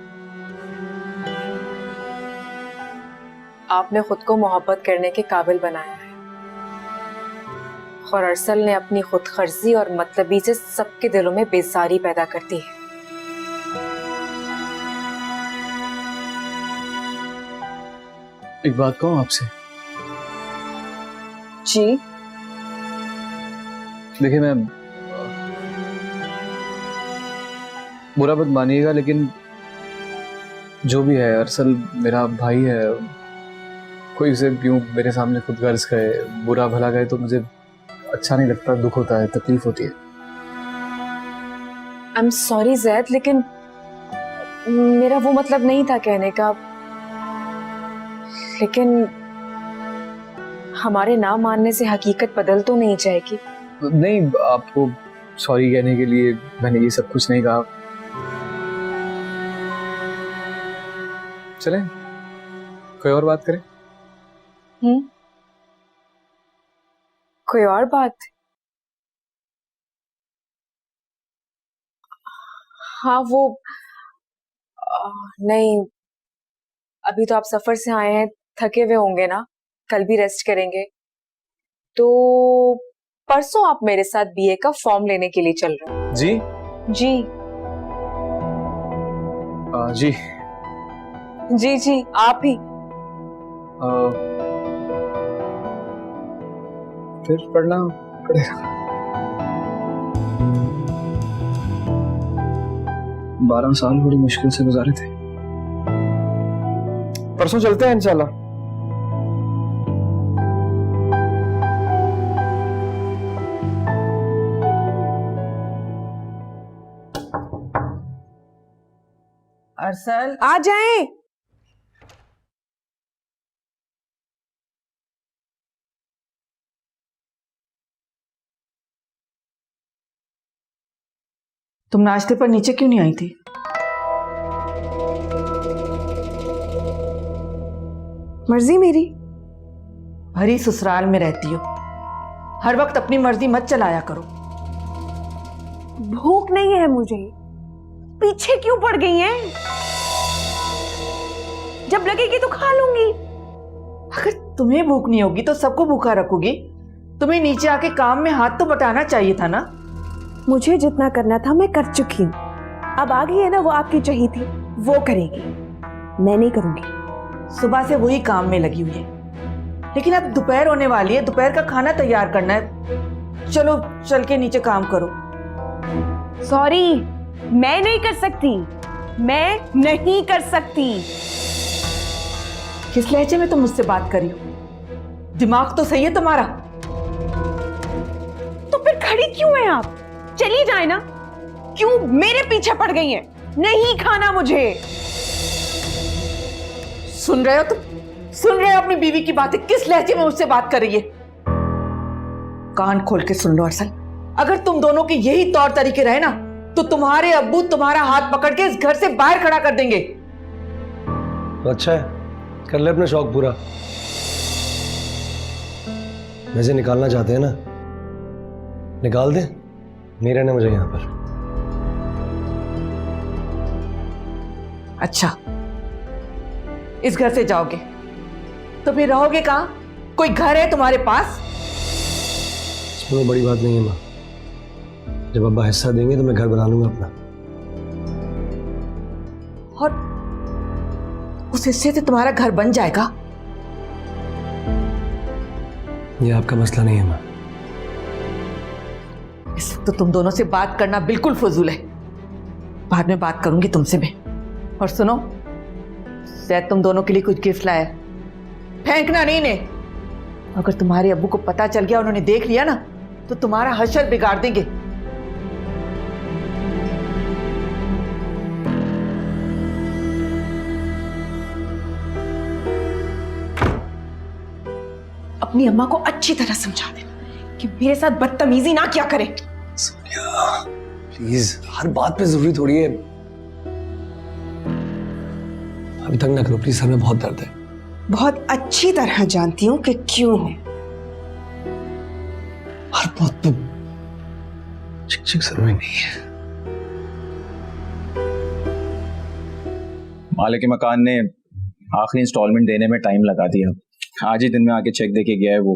आपने खुद को मोहब्बत करने के काबिल बनाया है और अरसल ने अपनी खुदगर्जी और मतलबी से सबके दिलों में बेजारी पैदा करती है। एक बात कहूँ आपसे? जी? देखिए मैं बुरा मत मानिएगा, लेकिन जो भी है अरसल मेरा भाई है। कोई उसे क्यों मेरे सामने खुद गर्ज करे, बुरा भला कहे तो मुझे अच्छा नहीं लगता, दुख होता है, तकलीफ होती है। आई एम सॉरी जैद, लेकिन मेरा वो मतलब नहीं था कहने का। लेकिन हमारे ना मानने से हकीकत बदल तो नहीं जाएगी। नहीं, आपको सॉरी कहने के लिए मैंने ये सब कुछ नहीं कहा। चलें कोई और बात करें? कोई और बात? हाँ वो नहीं, अभी तो आप सफर से आए हैं, थके हुए होंगे ना, कल भी रेस्ट करेंगे। तो परसों आप मेरे साथ बीए का फॉर्म लेने के लिए चल रहे हैं? जी जी जी जी जी, आप ही। फिर पढ़ना पड़ेगा। 12 साल बड़ी मुश्किल से गुजारे थे, परसों चलते हैं इंशाल्लाह। अरसल आ जाएं। तुम नाश्ते पर नीचे क्यों नहीं आई थी? मर्जी मेरी। भरी ससुराल में रहती हो, हर वक्त अपनी मर्जी मत चलाया करो। भूख नहीं है मुझे, पीछे क्यों पड़ गई हैं? जब लगेगी तो खा लूंगी। अगर तुम्हें भूख नहीं होगी तो सबको भूखा रखोगी। तुम्हें नीचे आके काम में हाथ तो बटाना चाहिए था ना। मुझे जितना करना था मैं कर चुकी हूँ। अब आ गई है ना वो आपकी चाहिए थी, वो करेगी, मैं नहीं करूंगी। सुबह से वही काम में लगी हुई है, लेकिन अब दोपहर होने वाली है, दोपहर का खाना तैयार करना है। चलो चल के नीचे काम करो। सॉरी, मैं नहीं कर सकती, मैं नहीं कर सकती। किस लहजे में तुम मुझसे बात करी हो? दिमाग तो सही है तुम्हारा? तो फिर खड़ी क्यों है आप? चली जाए ना। क्यों मेरे पीछे पड़ गई हैं? नहीं खाना मुझे। सुन रहे हो तुम? सुन रहे हो अपनी बीवी की बातें? किस लहजे में मुझसे बात कर रही है? कान खोल के सुन लो अरसल, अगर तुम दोनों के यही तौर तरीके रहे ना तो तुम्हारे अब्बू तुम्हारा हाथ पकड़ के इस घर से बाहर खड़ा कर देंगे। अच्छा है, कर ले अपना शौक पूरा। वैसे निकालना चाहते हैं ना, निकाल दे, नहीं रहना मुझे यहां पर। अच्छा, इस घर से जाओगे तो फिर रहोगे कहां? कोई घर है तुम्हारे पास? इसमें बड़ी बात नहीं है माँ, जब अब्बा हिस्सा देंगे तो मैं घर बना लूंगा अपना। और उस हिस्से से तुम्हारा घर बन जाएगा? ये आपका मसला नहीं है माँ। इस वक्त तो तुम दोनों से बात करना बिल्कुल फजूल है। बाद में बात करूंगी तुमसे मैं। और सुनो, शायद तुम दोनों के लिए कुछ गिफ्ट लाया, फेंकना नहीं ने। अगर तुम्हारे अब्बू को पता चल गया, उन्होंने देख लिया ना, तो तुम्हारा हशर बिगाड़ देंगे। अब अपनी अम्मा को अच्छी तरह समझा देना कि मेरे साथ बदतमीजी ना क्या करे। प्लीज, हर बात पे जरूरी थोड़ी है। अभी तक ना करो प्लीज, सर में बहुत दर्द है। बहुत अच्छी तरह जानती हूँ कि क्यों है। हर बात पे चिक जरूरी नहीं है। मालिक मकान ने आखिरी इंस्टॉलमेंट देने में टाइम लगा दिया। आज ही दिन में आके चेक देके गया है वो,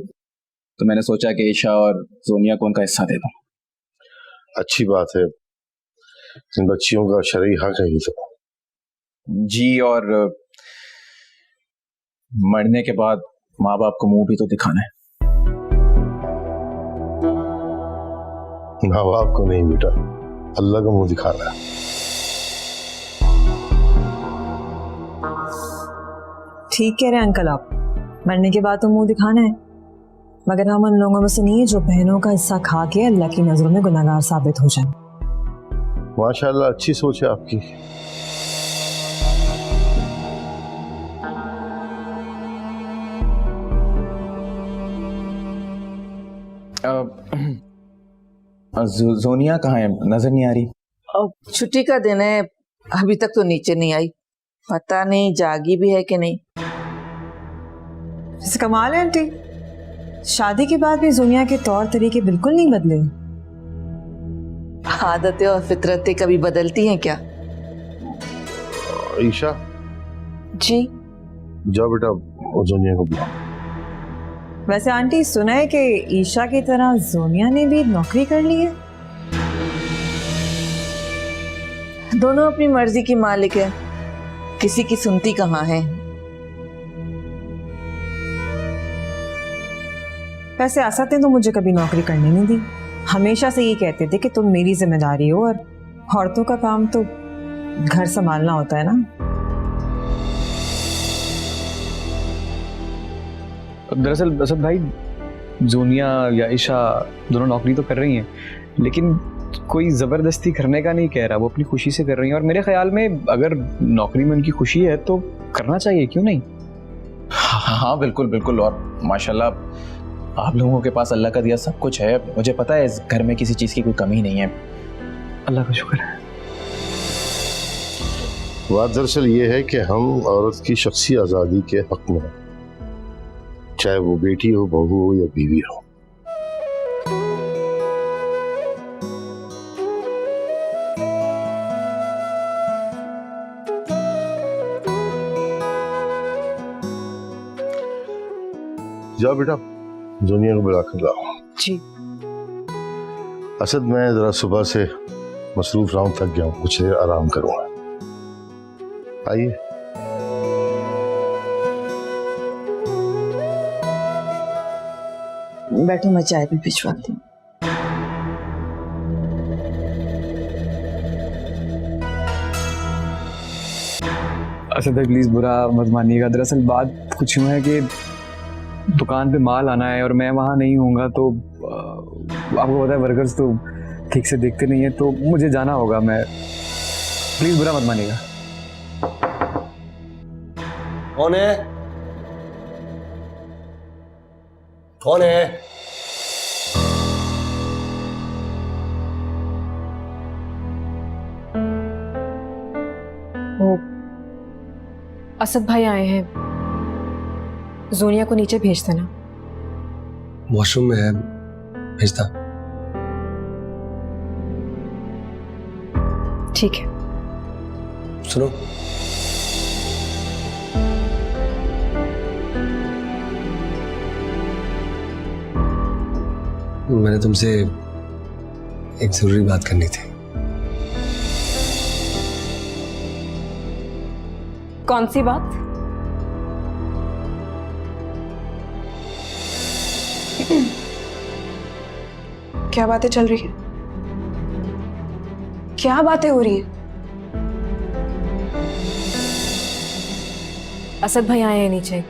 तो मैंने सोचा कि ईशा और सोनिया को उनका हिस्सा दे दूं। अच्छी बात है, इन बच्चियों का शरई हक है ये तो। जी, और मरने के बाद माँ बाप को मुंह भी तो दिखाना है। माँ बाप को नहीं बेटा, अल्लाह को मुंह दिखाना है। ठीक कह रहे हैं अंकल आप, मरने के बाद तो मुंह दिखाना है, मगर हम उन लोगों में से नहीं है जो बहनों का हिस्सा खा के अल्लाह की नजरों में गुनहगार साबित हो जाए। माशाल्लाह, अच्छी सोच है आपकी। जोनिया कहाँ है, नजर नहीं आ रही। अब छुट्टी का दिन है, अभी तक तो नीचे नहीं आई, पता नहीं जागी भी है कि नहीं। जैसे कमाल है आंटी, शादी के बाद भी दुनिया के तौर तरीके बिल्कुल नहीं बदले। आदतें और फितरतें कभी बदलती हैं क्या? ईशा, जी जाओ बेटा वो जोनिया को बुलाओ। वैसे आंटी, सुना है कि ईशा की तरह जोनिया ने भी नौकरी कर ली है। दोनों अपनी मर्जी की मालिक है, किसी की सुनती कहाँ है। वैसे असद ने तो मुझे कभी नौकरी करने नहीं दी, हमेशा से ये कहते थे कि तुम मेरी जिम्मेदारी हो और औरतों का काम तो घर संभालना होता है ना। दरअसल असद भाई, जोनिया या ईशा दोनों नौकरी तो कर रही हैं, लेकिन कोई जबरदस्ती करने का नहीं कह रहा, वो अपनी खुशी से कर रही हैं। और मेरे ख्याल में अगर नौकरी में उनकी खुशी है तो करना चाहिए, क्यों नहीं। हाँ बिल्कुल बिल्कुल, और माशाल्लाह आप लोगों के पास अल्लाह का दिया सब कुछ है। मुझे पता है इस घर में किसी चीज की कोई कमी नहीं है। अल्लाह का शुक्र है। बात दरअसल ये है कि हम औरत की शख्सी आज़ादी के हक में हैं, चाहे वो बेटी हो, बहू हो या बीवी हो। जाओ बेटा जोनिया को बुला कर लाओ। जी। असद, मैं जरा सुबह से मसरूफ रहा हूं, थक गया हूं, कुछ देर आराम करूंगा। आइए। बैठो, मैं चाय भी भिजवाती हूँ। असद भाई प्लीज बुरा मत मानिएगा, दरअसल बात कुछ यूँ है कि दुकान पे माल आना है और मैं वहाँ नहीं होऊंगा तो आपको पता है वर्कर्स तो ठीक से देखते नहीं है, तो मुझे जाना होगा। मैं प्लीज बुरा मत मानिएगा। कौन है? कौन है? वो असद भाई आए हैं, जोनिया को नीचे भेज देना। वॉशरूम में है, भेजता। ठीक है। सुनो, मैंने तुमसे एक जरूरी बात करनी थी। कौन सी बात? क्या बातें चल रही है? क्या बातें हो रही है? असद भाई आए हैं नीचे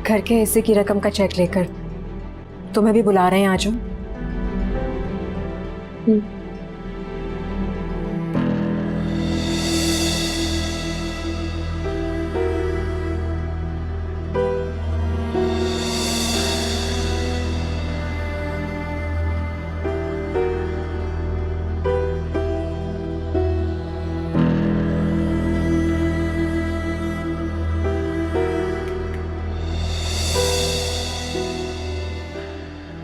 घर के हिस्से की रकम का चेक लेकर, तुम्हें भी बुला रहे हैं, आ जाओ।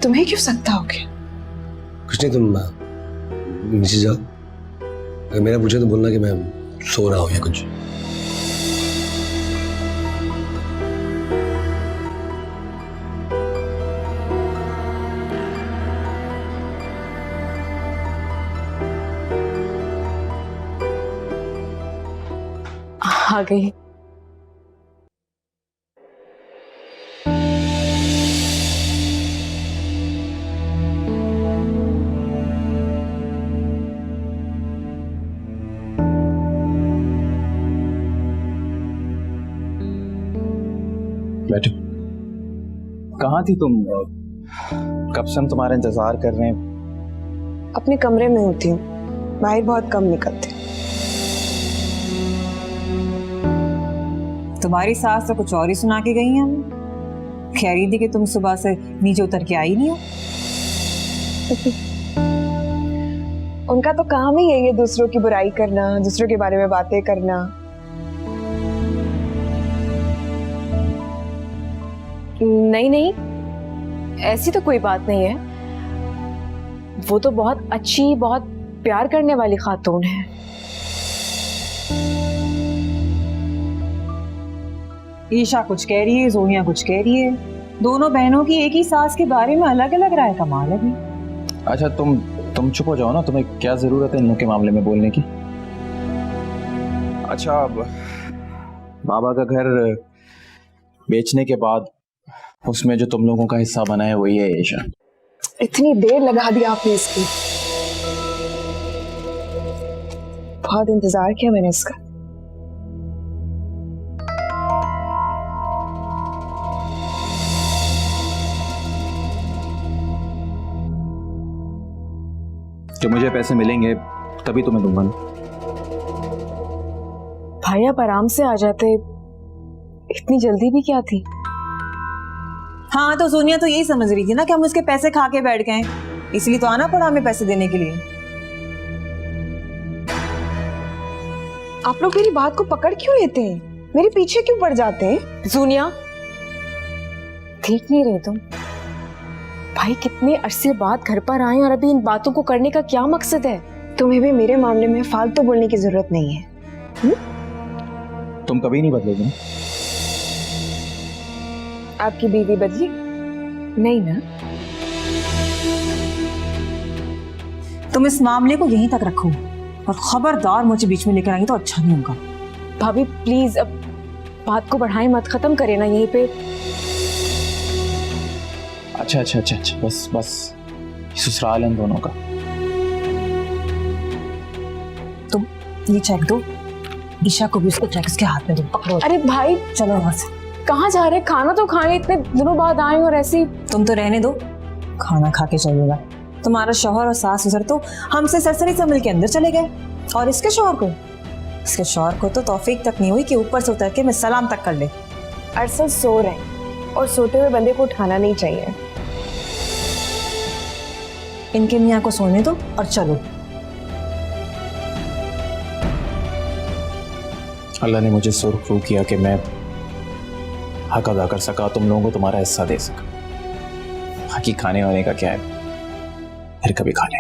तुम्हें क्यों सकता हो गया? कुछ नहीं, तुम नीचे जाओ। अगर मेरा पूछे तो बोलना कि मैं सो रहा हूँ या कुछ। आ गई। बैठो। कहाँ थी तुम? कब से हम तुम्हारा इंतजार कर रहे हैं। अपने कमरे में होती हूँ, बाहर बहुत कम निकलते। तुम्हारी सास तो कुछ और ही सुना के गई हैं हमें। कह रही थी कि तुम सुबह से नीचे उतर के आई नहीं हो। उनका तो काम ही यही है, दूसरों की बुराई करना, दूसरों के बारे में बातें करना। नहीं नहीं, ऐसी तो कोई बात नहीं है। वो तो बहुत अच्छी, बहुत प्यार करने वाली खातून है। ईशा कुछ कह रही है, जोनिया कुछ कह रही है। दोनों बहनों की एक ही सास के बारे में अलग अलग राय। कमाल है भी। अच्छा तुम चुप हो जाओ ना, तुम्हें क्या जरूरत है इन लोगों के मामले में बोलने की। अच्छा, अब बाबा का घर बेचने के बाद उसमें जो तुम लोगों का हिस्सा बना है वही है ईशा। इतनी देर लगा दी आपने इसकी। बहुत इंतजार किया मैंने इसका। जो मुझे पैसे मिलेंगे तभी तुम्हें दूंगा ना। भाई आप आराम से आ जाते, इतनी जल्दी भी क्या थी? हाँ तो सोनिया तो यही समझ रही थी ना कि हम उसके पैसे खा के बैठ गए, इसलिए तो आना पड़ा हमें पैसे देने के लिए। आप लोग मेरी बात को पकड़ क्यों लेते हैं? मेरे पीछे क्यों पड़ जाते हैं? जूनिया, ठीक नहीं रहे तुम। भाई कितने अरसे बाद घर पर आए और अभी इन बातों को करने का क्या मकसद है? तुम्हें भी मेरे मामले में फालतू बोलने की जरूरत नहीं है। तुम कभी नहीं बदलोगे ना? आपकी बीवी बदली? नहीं ना। तुम इस मामले को यहीं तक रखो और खबरदार मुझे बीच में लेकर आएंगे तो अच्छा नहीं होगा। भाभी प्लीज अब बात को बढ़ाएं मत, खत्म करें ना यहीं पे। अच्छा बस ससुराल इन दोनों का। तुम ये चेक दो, ईशा को भी उसको चेक उसके हाथ में दो। पकड़ो। अरे भाई चलो वहां से। कहाँ जा रहे? खाना तो खाए, इतने दिनों बाद आए और ऐसे। तुम तो रहने दो, खाना खा के चलिएगा। तुम्हारा शौहर और सास ससुर तो हमसे सरसरी से मिल के अंदर चले गए, और इसके शौहर को तो तौफीक तक नहीं हुई कि ऊपर से उतर के मैं सलाम तक कर ले। अरसद सो रहे हैं और सोते हुए बंदे को उठाना नहीं चाहिए। इनके मियाँ को सोने दो और चलो। अल्लाह ने मुझे सुरखरू किया कि मैं हक अदा कर सका, तुम लोगों को तुम्हारा हिस्सा दे सका। बाकी खाने वाने का क्या है, फिर कभी खा लें।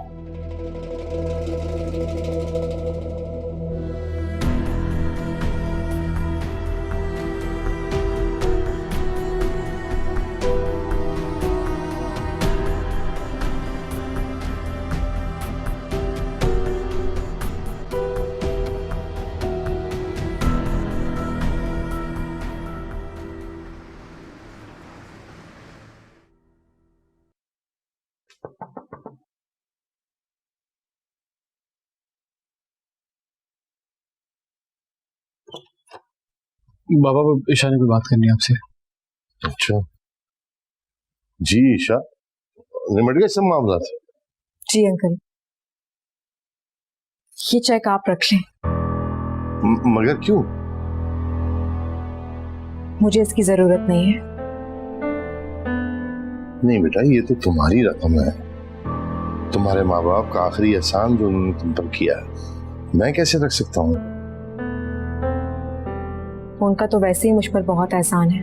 बाबा ईशा ने कोई बात करनी है आपसे। अच्छा जी ईशा, निमट गए सब मामला था? जी अंकल, ये चेक आप रख लें। मगर क्यों? मुझे इसकी जरूरत नहीं है। नहीं बेटा, ये तो तुम्हारी रकम है, तुम्हारे माँ बाप का आखिरी एहसान जो उन्होंने तुम पर किया है, मैं कैसे रख सकता हूँ? उनका तो वैसे ही मुझ पर बहुत एहसान है।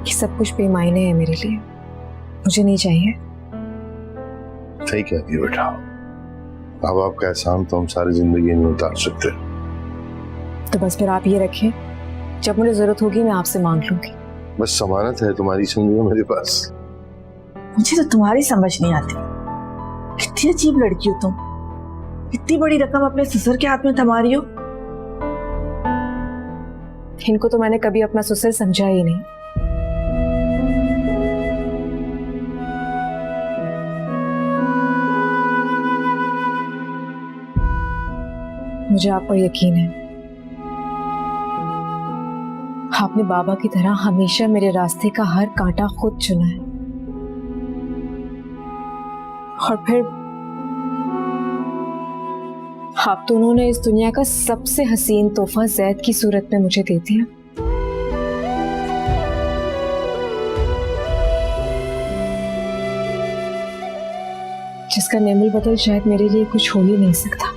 ये सब कुछ बेमायने है मेरे लिए। मुझे नहीं चाहिए। सही कहती है बेटा, माँ बाप का एहसान तो हम सारी जिंदगी नहीं उतार सकते। तो बस फिर आप ये रखें, जब मुझे जरूरत होगी मैं आपसे मांग लूंगी। बस जमानत है तुम्हारी, समझो मेरे पास। मुझे तो तुम्हारी समझ नहीं आती, कितनी अजीब लड़की हो तुम। इतनी बड़ी रकम अपने ससुर के हाथ में थमा रही हो। इनको तो मैंने कभी अपना ससुर समझा ही नहीं। मुझे आप पर यकीन है, आपने बाबा की तरह हमेशा मेरे रास्ते का हर कांटा खुद चुना है। और फिर आप दोनों ने इस दुनिया का सबसे हसीन तोहफा जैद की सूरत में मुझे दे दिया। जिसका नेमुल बदल शायद मेरे लिए कुछ हो ही नहीं सकता।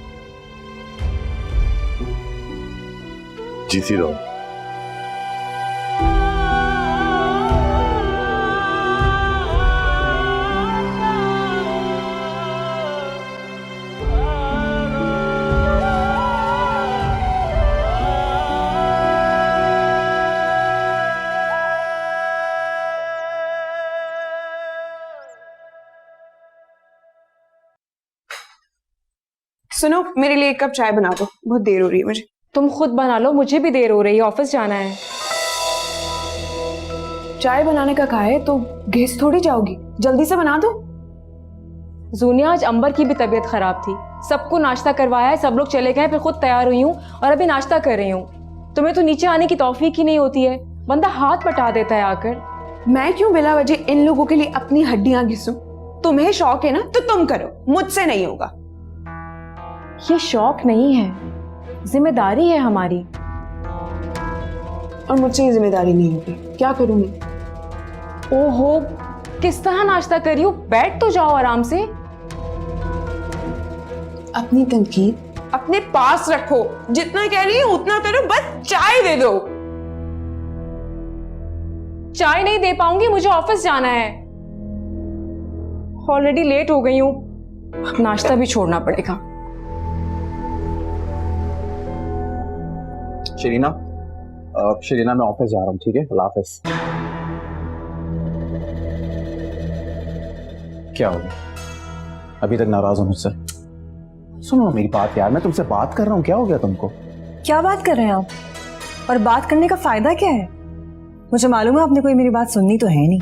जीती रहो। सुनो, मेरे लिए एक कप चाय बना दो, बहुत देर हो रही है मुझे। तुम खुद बना लो, मुझे भी देर हो रही है, ऑफिस जाना है। चाय बनाने का कहा है तो घेस थोड़ी जाओगी, जल्दी से बना दो। जूनिया, आज अंबर की भी तबीयत खराब थी, सबको नाश्ता करवाया है, सब लोग चले गए, फिर खुद तैयार हुई हूँ और अभी नाश्ता कर रही हूँ। तुम्हें तो नीचे आने की तौफीक ही नहीं होती है, बंदा हाथ बटा देता है आकर। मैं क्यों बिला वजह इन लोगों के लिए अपनी हड्डियां घिसूं? तुम्हें शौक है ना तो तुम करो, मुझसे नहीं होगा। ये शौक नहीं है, जिम्मेदारी है हमारी। और मुझसे ये जिम्मेदारी नहीं होगी, क्या करूं मैं? ओहो, किस तरह नाश्ता करी हो? बैठ तो जाओ आराम से। अपनी तनकीद अपने पास रखो, जितना कह रही हूं उतना करो, बस चाय दे दो। चाय नहीं दे पाऊंगी, मुझे ऑफिस जाना है, ऑलरेडी लेट हो गई हूं, नाश्ता भी छोड़ना पड़ेगा। शरीना, शरीना मैं ऑफिस जा रहा हूँ, ठीक है? अल्लाह हाफिज। क्या हो गया? अभी तक नाराज हो मुझसे? सुनो मेरी बात यार, मैं तुमसे बात कर रहा हूँ, क्या हो गया तुमको? क्या बात कर रहे हैं आप? और बात करने का फायदा क्या है? मुझे मालूम है आपने कोई मेरी बात सुननी तो है नहीं।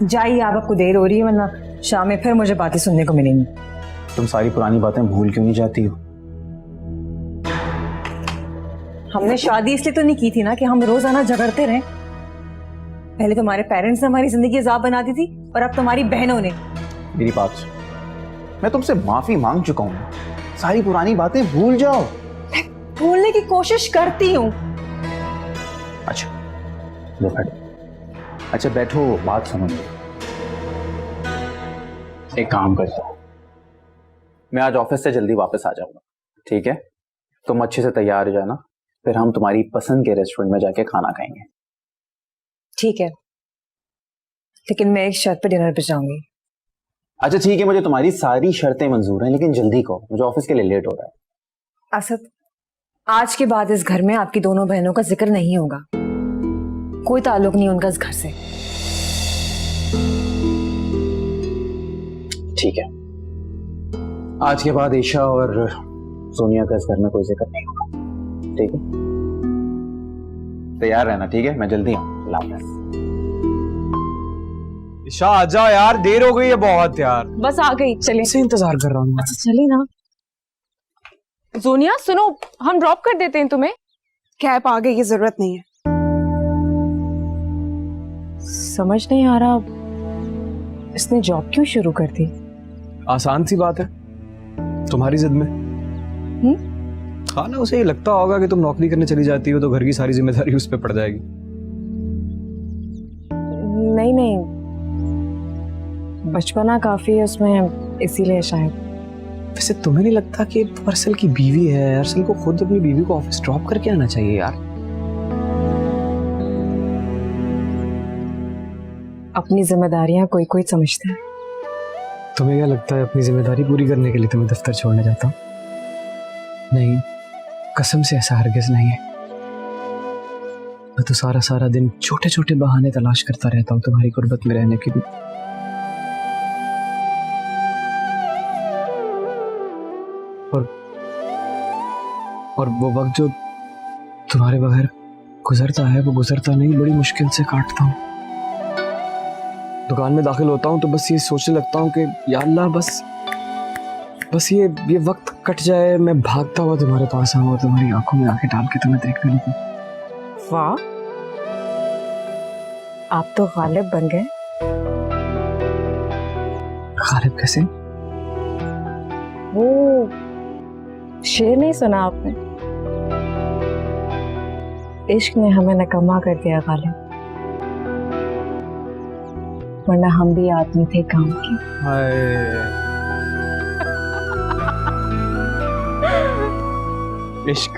जाइए, आप, आपको देर हो रही है, वरना शाम में फिर मुझे बातें सुनने को मिलेंगी। तुम सारी पुरानी बातें भूल क्यों नहीं जाती हो? हमने शादी इसलिए तो नहीं की थी ना कि हम रोजाना झगड़ते रहे। पहले तुम्हारे पेरेंट्स ने हमारी जिंदगी अजाब बना दी थी और अब तुम्हारी बहनों ने। मेरी बात सुन, मैं तुमसे माफी मांग चुका हूँ, सारी पुरानी बातें भूल जाओ। भूलने की कोशिश करती हूँ। अच्छा लो बैठो, अच्छा बैठो, बात सुनो। एक काम करता हूँ, मैं आज ऑफिस से जल्दी वापस आ जाऊंगा, ठीक है? तुम अच्छे से तैयार हो जाना, फिर हम तुम्हारी पसंद के रेस्टोरेंट में जाके खाना खाएंगे। ठीक है, लेकिन मैं एक शर्त पर डिनर पे जाऊंगी। अच्छा ठीक है, मुझे तुम्हारी सारी शर्तें मंजूर हैं, लेकिन जल्दी कहो, मुझे ऑफिस के लिए लेट हो रहा है। असद, आज के बाद इस घर में आपकी दोनों बहनों का जिक्र नहीं होगा। कोई ताल्लुक नहीं उनका इस घर से। ठीक है, आज के बाद ईशा और सोनिया का इस घर में कोई जिक्र नहीं होगा, ठीक है? तैयार रहना, ठीक है? मैं जल्दी आऊँ। अल्लाह हाफ़िज़। ईशा आ जाओ यार, देर हो गई है बहुत यार। बस आ गई, चले। से इंतजार कर रहा हूँ। अच्छा चले ना। जोनिया सुनो, हम ड्रॉप कर देते हैं तुम्हें। कैब आ गई, ये जरूरत नहीं है। समझ नहीं आ रहा, इसने जॉब क्यों शुरू कर दी? आसान सी बात है, तुम्हारी जिद में। हाँ ना, उसे ये लगता होगा कि तुम नौकरी करने चली जाती हो तो घर की सारी जिम्मेदारी उस पर पड़ जाएगी। नहीं नहीं, बचपना काफी है उसमें, इसीलिए शायद। वैसे तुम्हें नहीं लगता कि तुम अरसल की बीवी है, अरसल को खुद अपनी बीवी को ऑफिस ड्रॉप करके आना चाहिए यार? अपनी जिम्मेदारियां कोई कोई समझता है। तुम्हें क्या लगता है अपनी जिम्मेदारी पूरी करने के लिए तुम्हें दफ्तर छोड़ने जाता हूँ? नहीं, कसम से ऐसा हरगिज नहीं है। मैं तो सारा सारा दिन छोटे छोटे बहाने तलाश करता रहता हूँ तुम्हारी गुर्बत में रहने के लिए। और वो वक्त जो तुम्हारे बगैर गुजरता है वो गुजरता नहीं, बड़ी मुश्किल से काटता हूँ। दुकान में दाखिल होता हूँ तो बस ये सोचने लगता हूँ कि या अल्लाह बस ये वक्त कट जाए, मैं भागता हुआ तुम्हारे पास आऊँ और तुम्हारी आंखों में आंखें डाल के तुम्हें देखने लगूं। वाह, आप तो गालिब बन गए। गालिब कैसे? वो शेर नहीं सुना आपने? इश्क ने हमें नकम्मा कर दिया गालिब, वरना हम भी आदमी थे काम के। इश्क।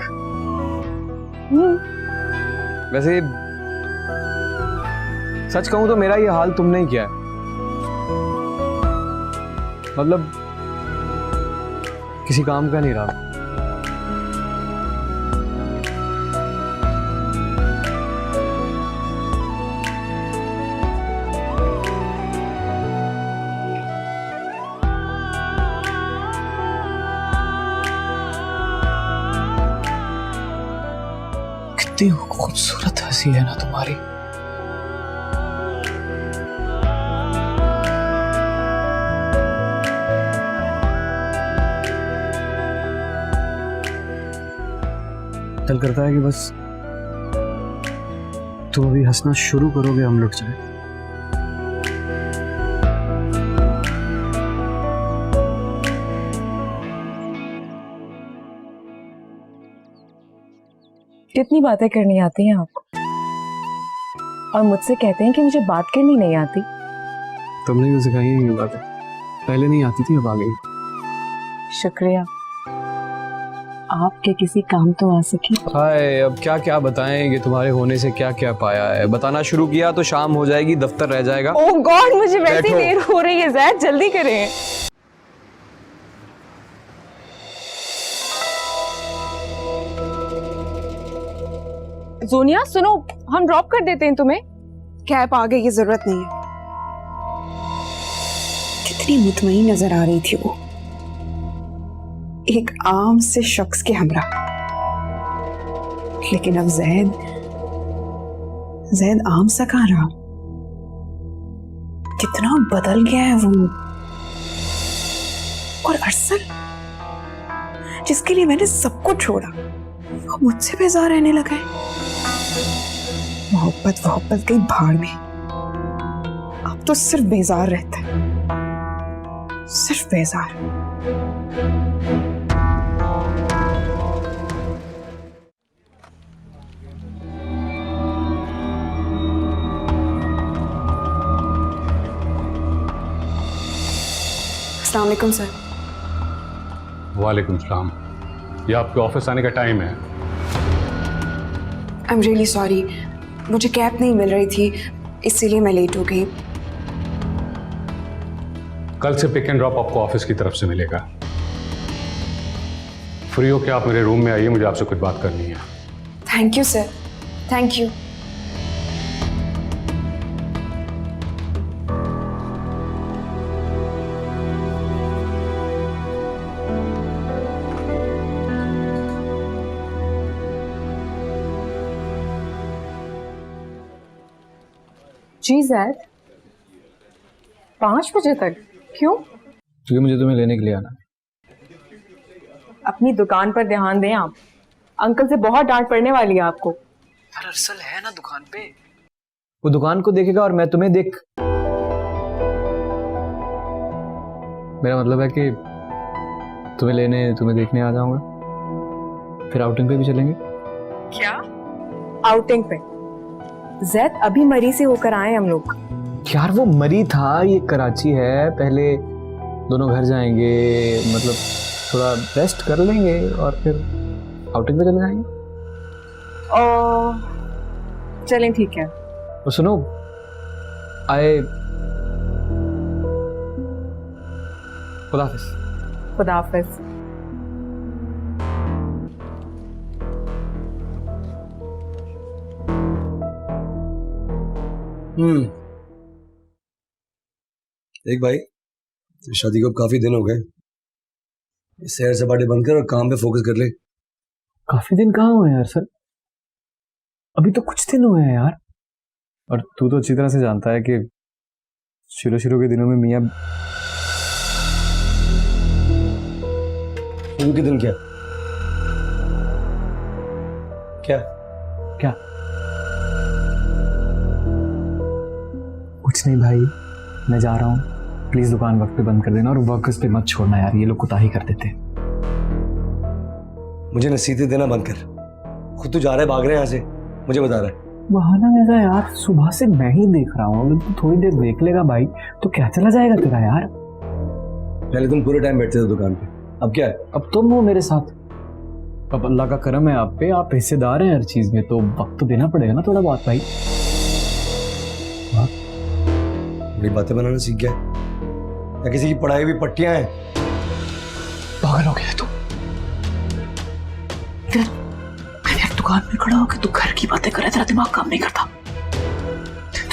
वैसे सच कहूं तो मेरा ये हाल तुमने ही किया है। मतलब किसी काम का नहीं रहा। कितनी खूबसूरत हंसी है ना तुम्हारी। दिल करता है कि बस तुम अभी हंसना शुरू करोगे हम लुट जाए। कितनी बातें करनी आती हैं आपको, और मुझसे कहते हैं कि मुझे बात करनी नहीं आती। तुमने क्यों सिखाई है ये बातें? पहले नहीं आती थी, अब आ गई। शुक्रिया, आपके किसी काम तो आ सके। हाय, अब क्या क्या बताएं कि तुम्हारे होने से क्या क्या पाया है। बताना शुरू किया तो शाम हो जाएगी, दफ्तर रह जाएगा। ओह गॉड, मुझे वैसे ही बैठो। देर हो रही है जैद, जल्दी करें। सोनिया सुनो, हम ड्रॉप कर देते हैं तुम्हें। कैब आ गई की जरूरत नहीं है। कितनी मुतमईन नजर आ रही थी वो, एक आम से शख्स के हमरा। लेकिन अब जैद आम सा कहाँ रहा, कितना बदल गया है वो। और अरसल, जिसके लिए मैंने सब कुछ छोड़ा, वो मुझसे बेजार रहने लगा है। मोहब्बत गई भाड़ में। अब तो सिर्फ बेजार रहता है, सिर्फ बेजार। अस्सलाम वालेकुम सर। वालेकुम सलाम। ये आपके ऑफिस आने का टाइम है। आई एम रियली सॉरी, मुझे कैब नहीं मिल रही थी, इसीलिए मैं लेट हो गई। कल से पिक एंड ड्रॉप आपको ऑफिस की तरफ से मिलेगा। फ्री हो के आप मेरे रूम में आइए, मुझे आपसे कुछ बात करनी है। Thank you sir, thank you. जी जैद, 5 बजे तक? क्यों? क्योंकि मुझे तुम्हें लेने के लिए आना। अपनी दुकान पर ध्यान दें आप, अंकल से बहुत डांट पड़ने वाली है आपको। यार अरसल है ना दुकान पे, वो दुकान को देखेगा और मैं तुम्हें देख। मेरा मतलब है कि तुम्हें लेने, तुम्हें देखने आ जाऊंगा, फिर आउटिंग पे भी चलेंगे। क्या आउटिंग पे? जैद, अभी मरी से होकर आए हम लोग। यार वो मरी था, ये कराची है, पहले दोनों घर जाएंगे, मतलब थोड़ा रेस्ट कर लेंगे और फिर आउटिंग पे चले जाएंगे। चलें, ठीक है। और सुनो, आए खुदा हाफिज। खुदा हाफिज। एक भाई, शादी को अब काफी दिन हो गए, सैर सपाटे बंद कर और काम पे फोकस कर ले। काफी दिन कहाँ हुए यार सर, अभी तो कुछ दिन हुए हैं यार। और तू तो अच्छी तरह से जानता है कि शुरू के दिनों में मियाँ शुरू के दिन क्या क्या क्या कुछ नहीं भाई, मैं जा रहा हूँ, प्लीज दुकान वक्त पे बंद कर देना और वर्कर्स पे मत छोड़ना यार, ये लोग कुताही कर देते हैं। मुझे नसीहतें देना बंद कर, खुद तो जा रहा है, भाग रहे हैं यहाँ से, मुझे बता रहा है। बहाना ऐसा यार, सुबह से मैं ही देख रहा हूँ, अगर तू थोड़ी देर देख लेगा भाई तो क्या चला जाएगा तेरा यार। पहले तुम पूरे टाइम बैठते थे दुकान पे, अब क्या है? अब तुम हो मेरे साथ, अब अल्लाह का करम है आप पे, आप हिस्सेदार हैं हर चीज में, तो वक्त तो देना पड़ेगा ना थोड़ा बहुत भाई। बड़ी बातें बनाना सीख गया या किसी की पढ़ाई हुई पट्टियां हैं? पागल हो गया तू, मैंने दुकान में खड़ा होकर तू घर की बातें कर रहा, तेरा दिमाग काम नहीं करता,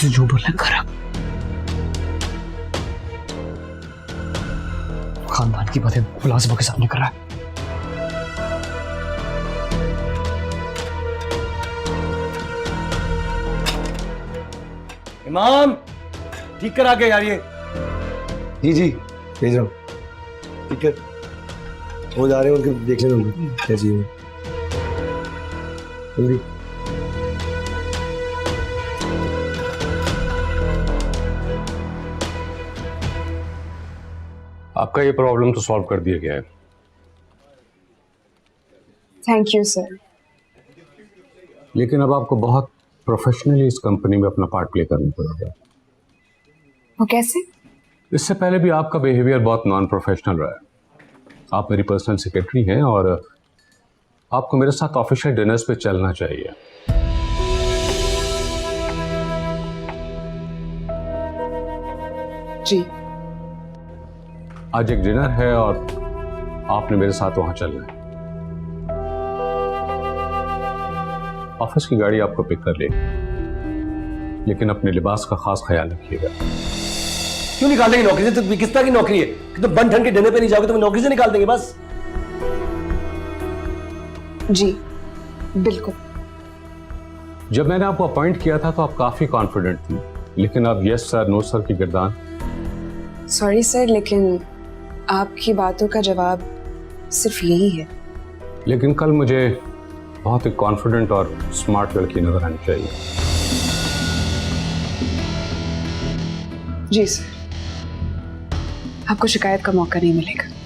तू जो बोलना कर। खानदान की बातें मुलाजिमों के सामने कर रहा है। इमाम ठीक करा के यार, ये जी भेज रहा हूँ, ठीक है वो जा रहे हैं, उनके देख लेना उनको क्या चाहिए जल्दी। आपका ये प्रॉब्लम तो सॉल्व कर दिया गया है। Thank you sir. लेकिन अब आपको बहुत प्रोफेशनली इस कंपनी में अपना पार्ट प्ले करना पड़ेगा। वो कैसे? इससे पहले भी आपका बिहेवियर बहुत नॉन प्रोफेशनल रहा है। आप मेरी पर्सनल सेक्रेटरी हैं और आपको मेरे साथ ऑफिशियल डिनर्स पे चलना चाहिए। जी। आज एक डिनर है और आपने मेरे साथ वहां चलना है। ऑफिस की गाड़ी आपको पिक कर लेगी, लेकिन अपने लिबास का खास ख्याल रखिएगा। क्यों निकाल देंगे नौकरी से? तो किस तरह की नौकरी है कि तुम बन ठन के डिनर पे नहीं जाओगे तो नौकरी से निकाल देंगे बस? जी बिल्कुल। जब मैंने आपको अपॉइंट किया था तो आप काफी कॉन्फिडेंट थी, लेकिन अब यस सर नो सर की गिरदान। सॉरी सर, लेकिन आपकी बातों का जवाब सिर्फ यही है। लेकिन कल मुझे बहुत ही कॉन्फिडेंट और स्मार्ट लड़की नजर आनी चाहिए। जी सर, आपको शिकायत का मौका नहीं मिलेगा।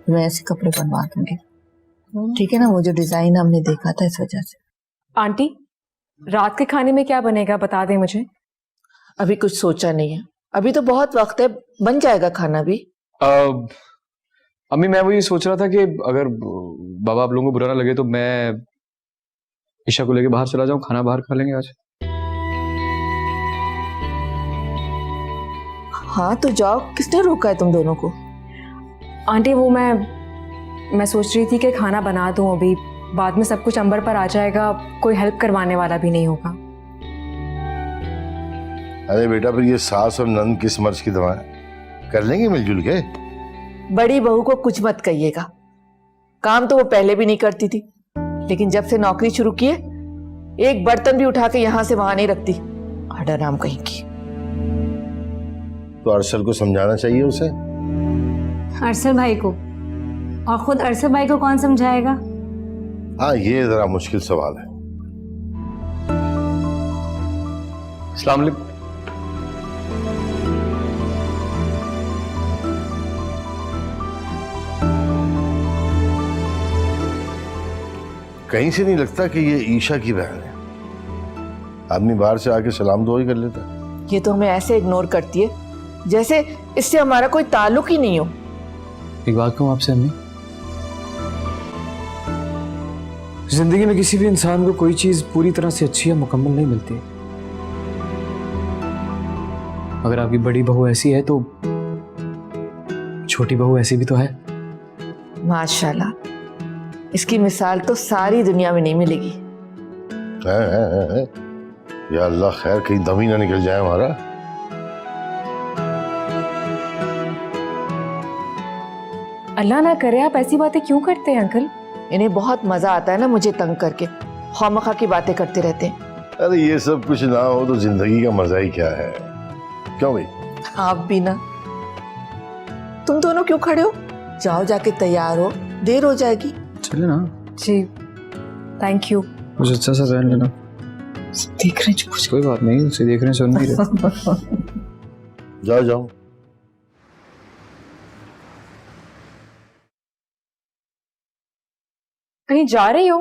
मैं ऐसे कपड़े बनवा दूंगी, ठीक है ना? वो जो डिजाइन हमने देखा था इस वजह से। आंटी, रात के खाने में क्या बनेगा बता दें मुझे। अभी कुछ सोचा नहीं है, अभी तो बहुत वक्त है, बन जाएगा खाना भी। अम्मी मैं वही सोच रहा था कि अगर बाबा आप लोगों को बुरा ना लगे तो मैं ईशा को लेके बाहर चला जाऊं, खाना बाहर खा लेंगे आज। हाँ तो जाओ, किसने रोका है तुम दोनों को? आंटी वो मैं सोच रही थी कि खाना बना दूं अभी, बाद में सब कुछ अंबर पर आ जाएगा, कोई हेल्प करवाने वाला भी नहीं होगा। अरे बेटा, फिर ये सास और नंद किस मर्ज की दवा कर लेंगे मिलजुल के। बड़ी बहू को कुछ मत कहिएगा, काम तो वो पहले भी नहीं करती थी, लेकिन जब से नौकरी शुरू की है एक बर्तन भी उठा के यहाँ से वहां नहीं रखती, आडा नाम कहीं की। तो अरशल को समझाना चाहिए उसे। अरशल भाई को? और खुद अरशल भाई को कौन समझाएगा? हाँ, ये जरा मुश्किल सवाल है। अस्सलाम वालेकुम। कहीं से नहीं लगता कि ये ईशा की बहन है। आदमी बाहर से आके सलाम दुआ ही कर लेता है। ये तो हमें ऐसे इग्नोर करती है जैसे इससे हमारा कोई ताल्लुक ही नहीं हो। एक बात कहूँ आपसे अम्मी, जिंदगी में किसी भी इंसान को कोई चीज पूरी तरह से अच्छी या मुकम्मल नहीं मिलती। अगर आपकी बड़ी बहू ऐसी है तो छोटी बहू ऐसी भी तो है। माशाल्लाह, इसकी मिसाल तो सारी दुनिया में नहीं मिलेगी। है। या अल्लाह खैर कहीं दम ही ना निकल जाए हमारा। अल्लाह ना करे, आप ऐसी बातें क्यों करते हैं अंकल? इन्हें बहुत मजा आता है ना मुझे तंग करके, खामखा की बातें करते रहते हैं। अरे ये सब कुछ ना हो तो जिंदगी का मजा ही क्या है। क्यों भाई? आप भी ना। तुम दोनों क्यों खड़े हो? जाओ जाके तैयार हो, देर हो जाएगी। चले ना। जी थैंक यू। कुछ अच्छा सा पहन लेना। देख रहे हैं कोई बात नहीं, उसे देख रहे हैं, सुन नहीं रहे। जाओ जाओ। कहीं जा रही हो?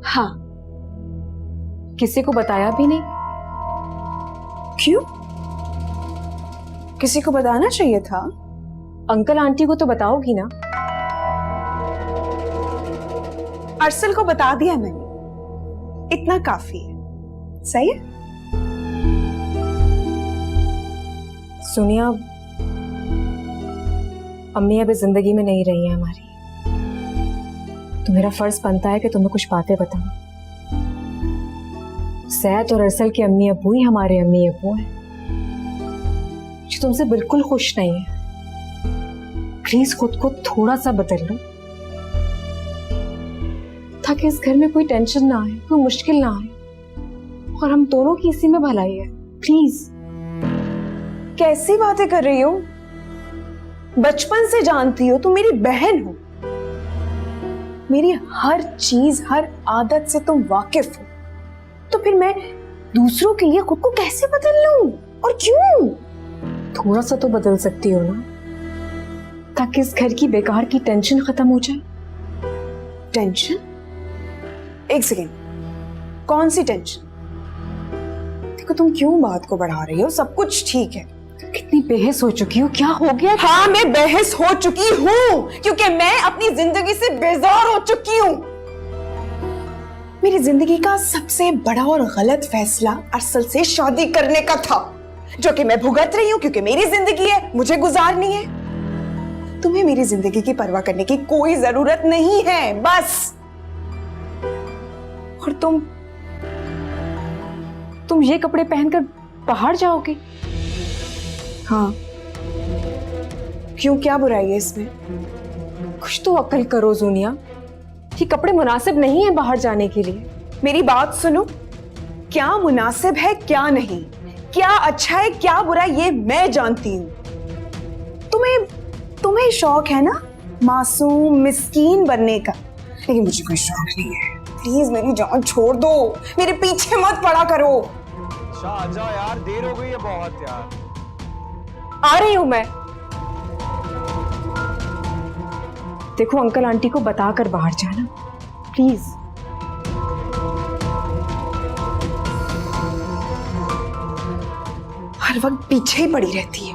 हाँ। किसी को बताया भी नहीं? क्यों? किसी को बताना चाहिए था। अंकल आंटी को तो बताओगी ना? अरसल को बता दिया मैंने, इतना काफी है। सही है। सुनिए, अम्मी अभी जिंदगी में नहीं रही है हमारी, तो मेरा फर्ज बनता है कि तुम्हें कुछ बातें बताऊं। सैद और अरसल के अम्मी अब्बू ही हमारे अम्मी अब्बू हैं, जो तुमसे बिल्कुल खुश नहीं है। प्लीज खुद को थोड़ा सा बदल लो, ताकि इस घर में कोई टेंशन ना आए, कोई मुश्किल ना आए, और हम दोनों की इसी में भलाई है। प्लीज। कैसी बातें कर रही हो? बचपन से जानती हो, तुम मेरी बहन हो, मेरी हर चीज हर आदत से तुम वाकिफ हो, तो फिर मैं दूसरों के लिए खुद को कैसे बदल लूं? और क्यों? थोड़ा सा तो बदल सकती हो ना, ताकि इस घर की बेकार की टेंशन खत्म हो जाए। टेंशन? एक सेकेंड, कौन सी टेंशन? देखो तुम क्यों बात को बढ़ा रही हो, सब कुछ ठीक है। कितनी बेहस हो चुकी हो, क्या हो गया? हाँ, मैं बहस हो चुकी हूँ, क्योंकि मैं अपनी जिंदगी से बेजार हो चुकी हूँ। मेरी जिंदगी का सबसे बड़ा और गलत फैसला अरसल से शादी करने का था, जो कि मैं भुगत रही हूँ, क्योंकि मेरी जिंदगी है, मुझे गुजारनी है। तुम्हें मेरी जिंदगी की परवाह करने की कोई जरूरत नहीं है, बस। और तुम ये कपड़े पहनकर बाहर जाओगे? हाँ। क्यों, क्या बुराई है इसमें? कुछ तो अक्ल करो जूनिया, ये कपड़े मुनासिब नहीं है बाहर जाने के लिए। मेरी बात सुनो, क्या मुनासिब है क्या नहीं, क्या अच्छा है क्या बुरा, ये मैं जानती हूँ। तुम्हें शौक है ना मासूम मिस्कीन बनने का, लेकिन मुझे कोई शौक नहीं है। प्लीज मेरी जान छोड़ दो, मेरे पीछे मत पड़ा करो। आजा यार, देर हो गई है बहुत यार। आ रही हूं मैं। देखो अंकल आंटी को बताकर बाहर जाना प्लीज। हर वक्त पीछे ही पड़ी रहती है।